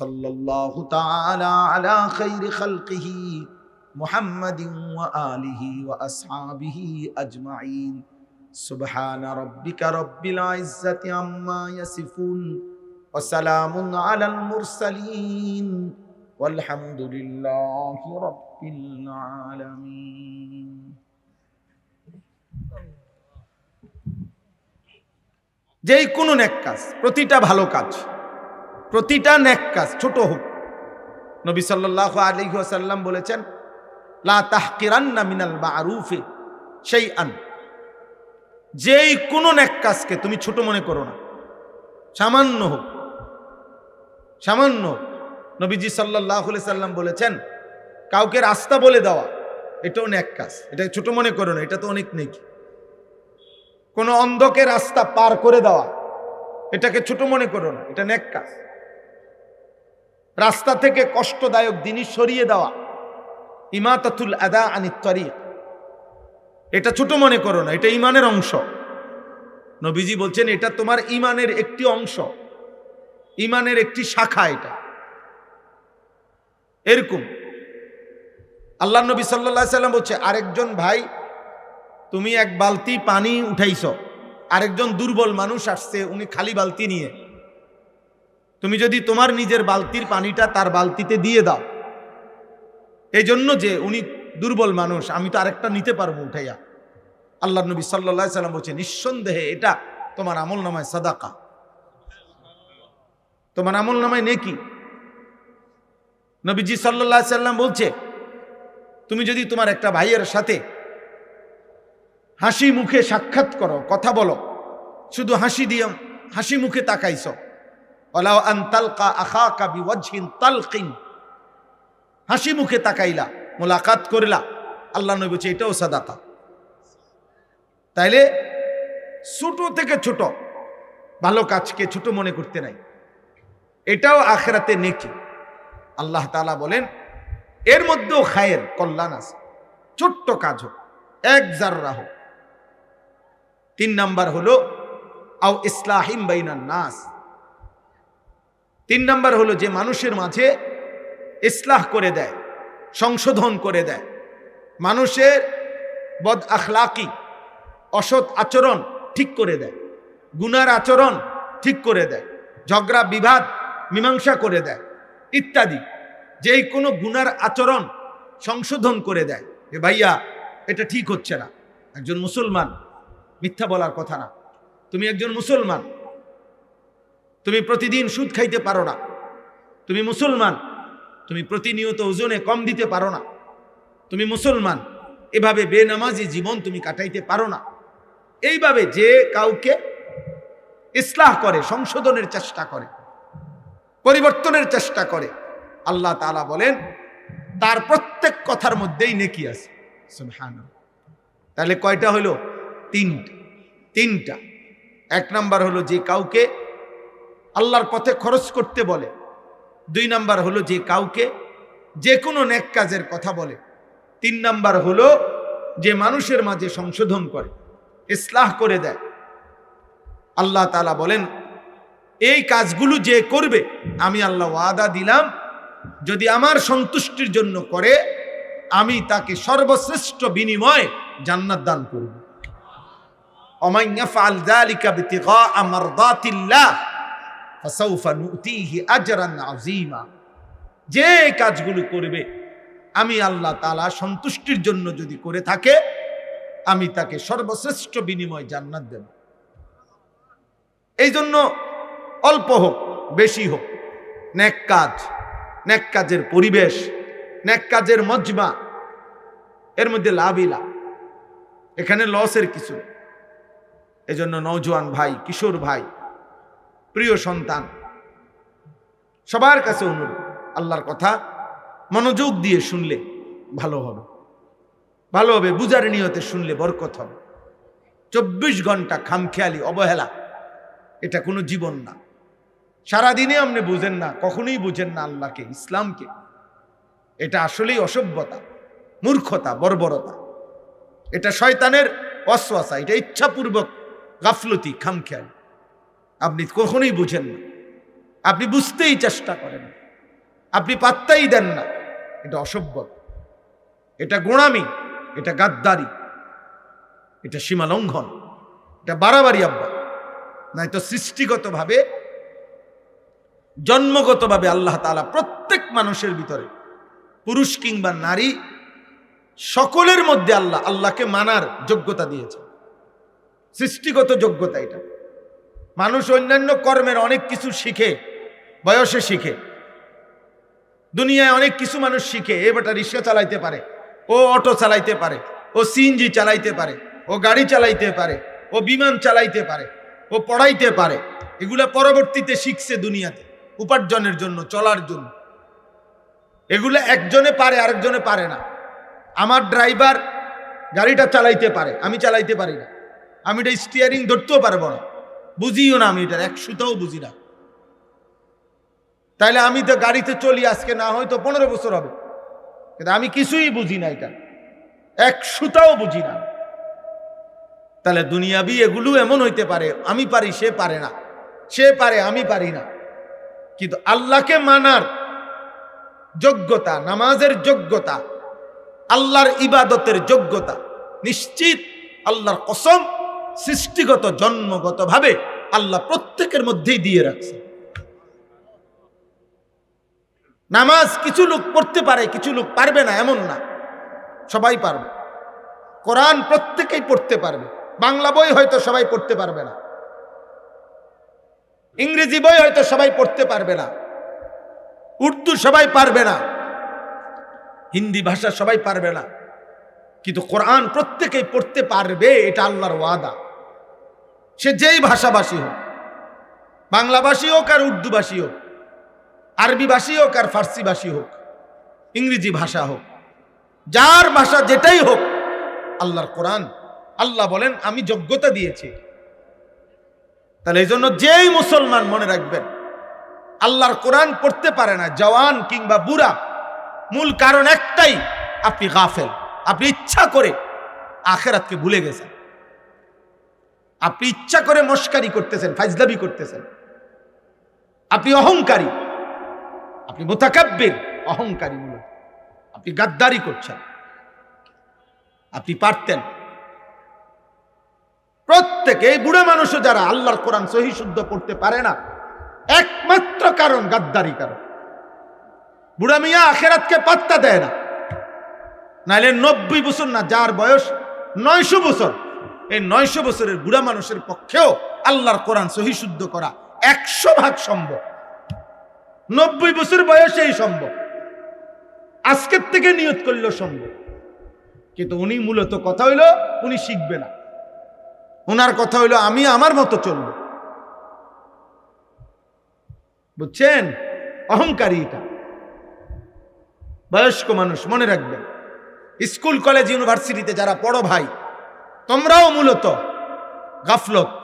সাল্লাল্লাহু তাআলা আলা খাইরি খালকিহি মুহাম্মাদিন ওয়া আলিহি ওয়া আসহাবিহি আজমাইন। সুবহানা রাব্বিকা রাব্বিল ইজ্জাতি আম্মা ইয়াসিফুন ওয়া সালামুন আলাল মুরসালিন ওয়ালহামদুলিল্লাহি রাব্বিল আলামিন। যেই কোনো নেক কাজ, প্রতিটা ভালো কাজ, প্রতিটা নেক কাজ ছোট হোক, নবী সাল্লাল্লাহু আলাইহি ওয়াসাল্লাম বলেছেন, লা তাহকিরান্না মিনাল মারুফি শাইআন। যেই কোনো নেক কাজকে তুমি ছোট মনে করো না, সামান্য হোক, সামান্য। নবীজি সাল্লাল্লাহু আলাইহি সাল্লাম বলেছেন, কাউকে রাস্তা বলে দেওয়া এটাও নেক কাজ, এটা ছোট মনে করো না, এটা তো অনেক নেকি। কোনো অন্ধকে রাস্তা পার করে দেওয়া এটাকে ছোট মনে করো না, এটা নেক কাজ। রাস্তা থেকে কষ্টদায়ক জিনিস সরিয়ে দেওয়া, ইমাতাতুল আদা আনিত তরিক, এটা ছোট মনে করো না, এটা ঈমানের অংশ। নবীজি বলছেন এটা তোমার ঈমানের একটি অংশ, ঈমানের একটি শাখা। এটা এরকম আল্লাহ নবী সাল্লাল্লাহু আলাইহি সাল্লাম বলছে, আরেকজন ভাই তুমি এক বালতি পানি উঠাইছ, আরেকজন দুর্বল মানুষ আসছে, উনি খালি বালতি নিয়ে, তুমি যদি তোমার নিজের বালতির পানিটা তার বালতিতে দিয়ে দাও, এই জন্য যে উনি দুর্বল মানুষ, আমি তো আরেকটা নিতে পারবো উঠাইয়া। আল্লাহ নবী সাল্লাল্লাহু আলাইহি সাল্লাম বলছে, নিঃসন্দেহে এটা তোমার আমল নামায় সাদাকা, তোমার আমল নামায় নেকি। নবীজি সাল্লাল্লাহু আলাইহি সাল্লাম বলছে, তুমি যদি তোমার একটা ভাইয়ের সাথে হাসি মুখে সাক্ষাৎ করো, কথা বলো, শুধু হাসি দিয়ে হাসি মুখে তাকাইছ, ওয়ালাউ আন তালকা আখাকা বিওয়াজহিন তালকিন, হাসি মুখে তাকাইলা, মোলাকাত করলা, আল্লাহ নবী বলছে এটাও সাদাকা। তাইলে ছোট থেকে ছোট ভালো কাজকে ছোট মনে করতে নাই, এটাও আখিরাতে নেকি। আল্লাহ তাআলা বলেন এর মধ্যেও খায়ের, কল্যাণ আছে, ছোট্ট কাজ হোক, এক জাররা হোক। 3 নাম্বার হলো আও ইসলাহিম বাইনান নাস। 3 নাম্বার হলো যে মানুষের মাঝে ইসলাহ করে দেয়, সংশোধন করে দেয়, মানুষের বদ আখলাকি, অসৎ আচরণ ঠিক করে দেয়, গুনার আচরণ ঠিক করে দেয়, ঝগড়া বিবাদ মীমাংসা করে দেয় ইত্যাদি। যেই কোনো গুনার আচরণ সংশোধন করে দেয়, এ ভাইয়া এটা ঠিক হচ্ছে না। একজন মুসলমান, মিথ্যা বলার কথা না, তুমি একজন মুসলমান, তুমি প্রতিদিন সুদ খাইতে পারো না, তুমি মুসলমান, তুমি প্রতিনিয়ত ওজনে কম দিতে পারো না, তুমি মুসলমান, এভাবে বেনামাজি জীবন তুমি কাটাইতে পারো না। এইভাবে যে কাউকে ইসলাহ করে, সংশোধনের চেষ্টা করে, পরিবর্তনের চেষ্টা করে, আল্লাহ তাআলা বলেন তার প্রত্যেক কথার মধ্যেই নেকি আছে। সুবহানাল্লাহ। তাহলে কয়টা হলো? 3টা। 1 নাম্বার হলো যে কাউকে আল্লাহর পথে খরচ করতে বলে। 2 নাম্বার হলো যে কাউকে যে কোনো নেক কাজের কথা বলে। 3 নাম্বার হলো যে মানুষের মাঝে সংশোধন করে, ইসলাহ করে দেয়। আল্লাহ তাআলা বলেন এই কাজগুলো যে করবে আমি আল্লাহ ওয়াদা দিলাম, যদি আমার সন্তুষ্টির জন্য করে আমি তাকে সর্বশ্রেষ্ঠ বিনিময় জান্নাত দান করব। ওমান ইয়াফআল যালিকা বিতিগা মারদাতিল্লাহ ফাসাউফা নুতিহি আজরান আযীমা। যে কাজগুলো করবে আমি আল্লাহ তাআলা সন্তুষ্টির জন্য যদি করে থাকে, আমি তাকে সর্বশ্রেষ্ঠ বিনিময় জান্নাত দেব। এই জন্য অল্প হোক বেশি হোক, নেক কাজ, নেক কাজের পরিবেশ, নেক কাজের মজমা, এর মধ্যে লাভই লাভ, এখানে লসের কিছু। এই জন্য নওজোয়ান ভাই, কিশোর ভাই, প্রিয় সন্তান, সবার কাছে অনুরোধ, আল্লাহর কথা মনোযোগ দিয়ে শুনলে ভালো হবে, ভালো হবে, বুঝার নিয়তে শুনলে বরকত হবে। 24 ঘন্টা খামখেয়ালি অবহেলা, এটা কোনো জীবন না। সারাদিনে আপনি বুঝেন না, কখনোই বুঝেন না আল্লাহকে, ইসলামকে। এটা আসলেই অসভ্যতা, মূর্খতা, বর্বরতা। এটা শয়তানের ওয়াসওয়াসা, এটা ইচ্ছাপূর্বক গাফলতি, খামখেয়ালি। আপনি কখনোই বুঝেন না, আপনি বুঝতেই চেষ্টা করেন না, আপনি পাত্তাই দেন না। এটা অসভ্যতা, এটা গোঁড়ামি, এটা গাদ্দারি, এটা সীমা লঙ্ঘন, এটা বাড়াবাড়ি আব্বা। নয়তো সৃষ্টিগতভাবে, জন্মগতভাবে আল্লাহ তাআলা প্রত্যেক মানুষের ভিতরে, পুরুষ কিংবা নারী, সকলের মধ্যে আল্লাহকে মানার যোগ্যতা দিয়েছে, সৃষ্টিগত যোগ্যতা এটা। মানুষ অন্যান্য কর্মের অনেক কিছু শিখে, বয়সে শিখে, দুনিয়ায় অনেক কিছু মানুষ শিখে। এ বেটা রিক্সা চালাইতে পারে, ও অটো চালাইতে পারে, ও সিএনজি চালাইতে পারে, ও গাড়ি চালাইতে পারে, ও বিমান চালাইতে পারে, ও পড়াইতে পারে। এগুলা পরবর্তীতে শিখছে দুনিয়াতে উপার্জনের জন্য, চলার জন্য। এগুলা একজনে পারে, আরেকজনে পারে না। আমার ড্রাইভার গাড়িটা চালাইতে পারে, আমি চালাইতে পারি না। আমি এটা স্টিয়ারিং ধরতেও পারবো না, বুঝিও না, আমি এটার 100টাও বুঝি না। তাইলে আমি তো গাড়িতে চলি আজকে না হয়তো 15 বছর হবে, কিন্তু আমি কিছুই বুঝি না, এটা 100টাও বুঝি না। তাহলে দুনিয়াবি এগুলো এমন হইতে পারে, আমি পারি সে পারে না, সে পারে আমি পারি না। কিন্তু আল্লাহকে মানার যোগ্যতা, নামাজের যোগ্যতা, আল্লাহর ইবাদতের যোগ্যতা নিশ্চিত, আল্লাহর কসম, সৃষ্টিগত জন্মগত ভাবে আল্লাহ প্রত্যেকের মধ্যেই দিয়ে রাখছে। নামাজ কিছু লোক পড়তে পারে, কিছু লোক পারবে না, এমন না, সবাই পারবে। কোরআন প্রত্যেকেই পড়তে পারবে। বাংলা বই হয়তো সবাই পড়তে পারবে না, ইংরেজি বই হয়তো সবাই পড়তে পারবে না, উর্দু সবাই পারবে না, হিন্দি ভাষা সবাই পারবে না, কিন্তু কোরআন প্রত্যেকেই পড়তে পারবে, এটা আল্লাহর ওয়াদা। সে যেই ভাষাভাষী হোক, বাংলাভাষী হোক আর উর্দুভাষী হোক, আরবি ভাষী হোক আর ফার্সি ভাষী হোক, ইংরেজি ভাষা হোক, যার ভাষা যেটাই হোক, আল্লাহর কোরআন, আল্লাহ বলেন আমি যোগ্যতা দিয়েছি। তাহলে এই জন্য যেই মুসলমান মনে রাখবেন আল্লাহর কোরআন পড়তে পারে না, জওয়ান কিংবা বুড়া, মূল কারণ একটাই, আপনি গাফেল। আপনি ইচ্ছা করে আখিরাতকে ভুলে গেছেন, আপনি ইচ্ছা করে মস্কারি করতেছেন, ফাজলামি করতেছেন, আপনি অহংকারী, আপনি মুতাকাব্বির, অহংকারী, মূলত আপনি গাদ্দারি করছেন। আপনি পারতেন। প্রত্যেকে, এই বুড়া মানুষও যারা আল্লাহর কোরআন সহি শুদ্ধ পড়তে পারে না, একমাত্র কারণ গাদ্দারি কারণ। বুড়া মিয়া আখিরাতকে পাত্তা দেয় না। নাইলে 90 বছর না, যার বয়স 900 বছর, এই 900 বছরের বুড়া মানুষের পক্ষেও আল্লাহর কোরআন সহি শুদ্ধ করা 100% সম্ভব। 90 বছর বয়সেই সম্ভব, আজকের থেকে নিয়ত করলেও সম্ভব। কিন্তু উনি মূলত কথা হইল উনি শিখবে না, ওনার কথা হইল আমি আমার মতো চলব। বুঝছেন? অহংকারী এটা। বয়স্ক মানুষ মনে রাখবেন, স্কুল কলেজ ইউনিভার্সিটিতে যারা পড়ো ভাই, তোমরাও মূলত গাফলত।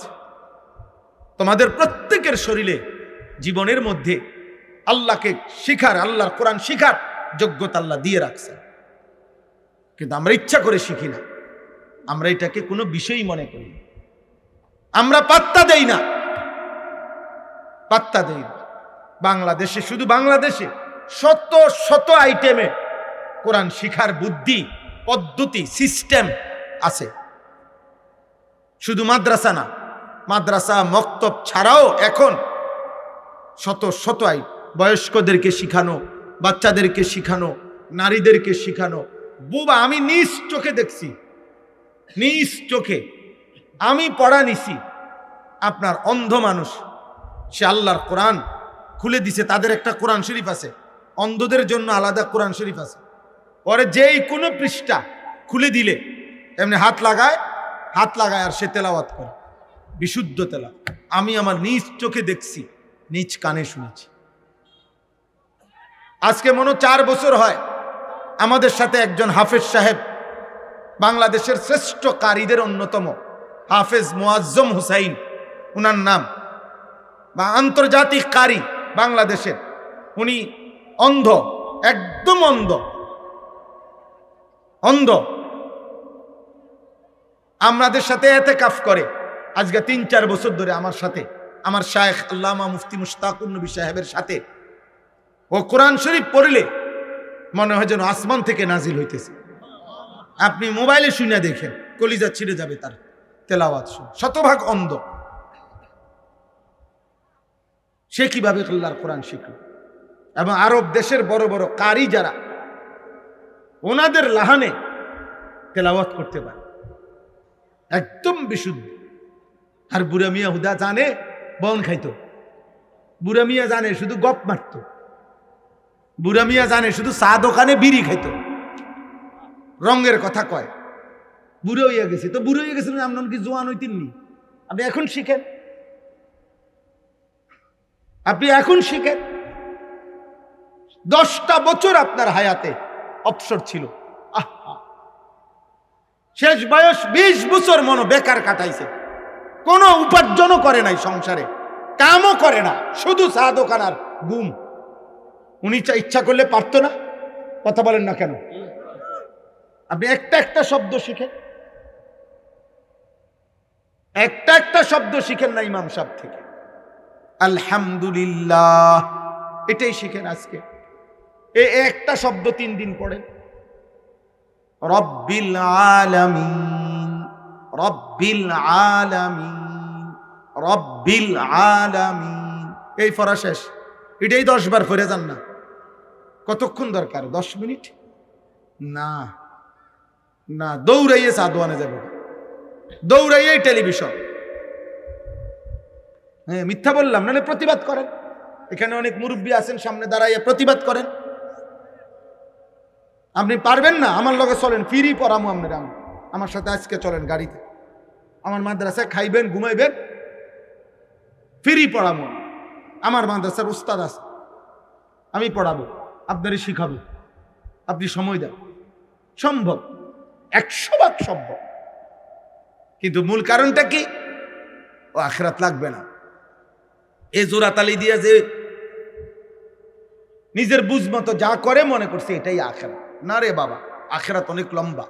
তোমাদের প্রত্যেকের শরীরে, জীবনের মধ্যে আল্লাহকে শিখার, আল্লাহর কোরআন শিখার যোগ্যতা আল্লাহ দিয়ে রাখছে, কিন্তু আমরা ইচ্ছা করে শিখি না। আমরা এটাকে কোনো বিষয়ই মনে করি, আমরা পাত্তা দেই না, পাত্তা দেই না। বাংলাদেশে, শুধু বাংলাদেশে শত শত আইটেমে কোরআন শিখার বুদ্ধি, পদ্ধতি, সিস্টেম আছে। শুধু মাদ্রাসা না, মাদ্রাসা মক্তব ছাড়াও এখন শত শত বয়স্কদেরকে শিখানো, বাচ্চাদেরকে শিখানো, নারীদেরকে শিখানো। বুবা, আমি নিজ চোখে দেখছি, নিজ চোখে আমি পড়া নিছি। আপনার অন্ধ মানুষ, সে আল্লাহর কোরআন খুলে দিছে, তাদের একটা কোরআন শরীফ আছে, অন্ধদের জন্য আলাদা কোরআন শরীফ আছে। পরে যেই কোনো পৃষ্ঠা খুলে দিলে এমনি হাত লাগায় আর সে তেলাওয়াত করে, বিশুদ্ধ তেলাওয়াত। আমি আমার নিজ চোখে দেখছি, নিজ কানে শুনেছি। আজকে মনে 4 বছর হয় আমাদের সাথে একজন হাফেজ সাহেব, বাংলাদেশের শ্রেষ্ঠ কারীদের অন্যতম হাফেজ মুআজ্জম হুসাইন উনার নাম, বা আন্তর্জাতিক কারি বাংলাদেশের, উনি অন্ধ, একদম অন্ধ, অন্ধ। আমাদের সাথে এতেকাফ করে আজকে 3-4 বছর ধরে আমার সাথে, আমার শায়েখ আল্লামা মুফতি মুশতাকুর নবী সাহেবের সাথে। ও কোরআন শরীফ পড়লে মনে হয় যেন আসমান থেকে নাজিল হইতেছে। আপনি মোবাইলে শুনে দেখেন, কলিজা ছিঁড়ে যাবে তার তেলাওয়াত শুনে। শতভাগ অন্ধ, সে কিভাবে আল্লাহর কোরআন শিখল? এবং আরব দেশের বড় বড় কারি যারা, ওনাদের লাহানে তেলাওয়াত করতে পারে একদম বিশুদ্ধ। আর বুড়া মিয়া হুদা জানে বন খাইতো, বুড়া মিয়া জানে শুধু গপ মারতো, বুড়া মিয়া জানে শুধু চা দোকানে বিড়ি খাইতো, রঙের কথা কয়। বুড়ো হইয়া গেছে তো, বুড়ো হইয়া গেছিল, আপনার কি জোয়ান হইতেননি? আপনি এখন শিখেন, আপনি এখন শিখেন। 10টা বছর আপনার হায়াতে অবসর ছিল, শেষ বয়স 20 বছর মনো বেকার কাটাইছে, কোনো উপার্জনও করে নাই, সংসারে কামও করে না, শুধু চা দোকান আর গুম। উনি ইচ্ছা করলে পারতো না? কথা বলেন না কেন? আপনি একটা শব্দ শিখেন, একটা শব্দ শিখেন না ইমাম সাহেব থেকে। আলহামদুলিল্লাহ, এটাই শিখেন আজকে। এই একটা শব্দ 3 দিন পড়েন। রব্বিল আলামিন, রব্বিল আলামিন, রব্বিল আলামিন, এই পড়া শেষ। এটাই 10 বার পড়ে যান না। কতক্ষণ দরকার? 10 মিনিট? না না, দৌড়াইয়ে চা দোয়ানে যাবে, দৌড়াইয়ে টেলিভিশন। হ্যাঁ, মিথ্যা বললাম? নাহলে প্রতিবাদ করেন, এখানে অনেক মুরব্বী আছেন, সামনে দাঁড়াইয়া প্রতিবাদ করেন। আপনি পারবেন না? আমার লগে চলেন, ফ্রি পড়ামো আপনারা। আমার সাথে আজকে চলেন গাড়িতে, আমার মাদ্রাসায় খাইবেন, ঘুমাইবেন, ফ্রি পড়ামো। আমার মাদ্রাসার উস্তাদ আছে, আমি পড়াবো, আপনারই শিখাবো, আপনি সময় দেন। সম্ভব, 100 ভাগ সম্ভব। কিন্তু মূল কারণটা কি? ও আখিরাত লাগবে না। এই জোড়াতালি দিয়ে যে নিজের বুঝ মতো যা করে মনে করছে এটাই আখিরাত। না রে বাবা, আখিরাত অনেক লম্বা।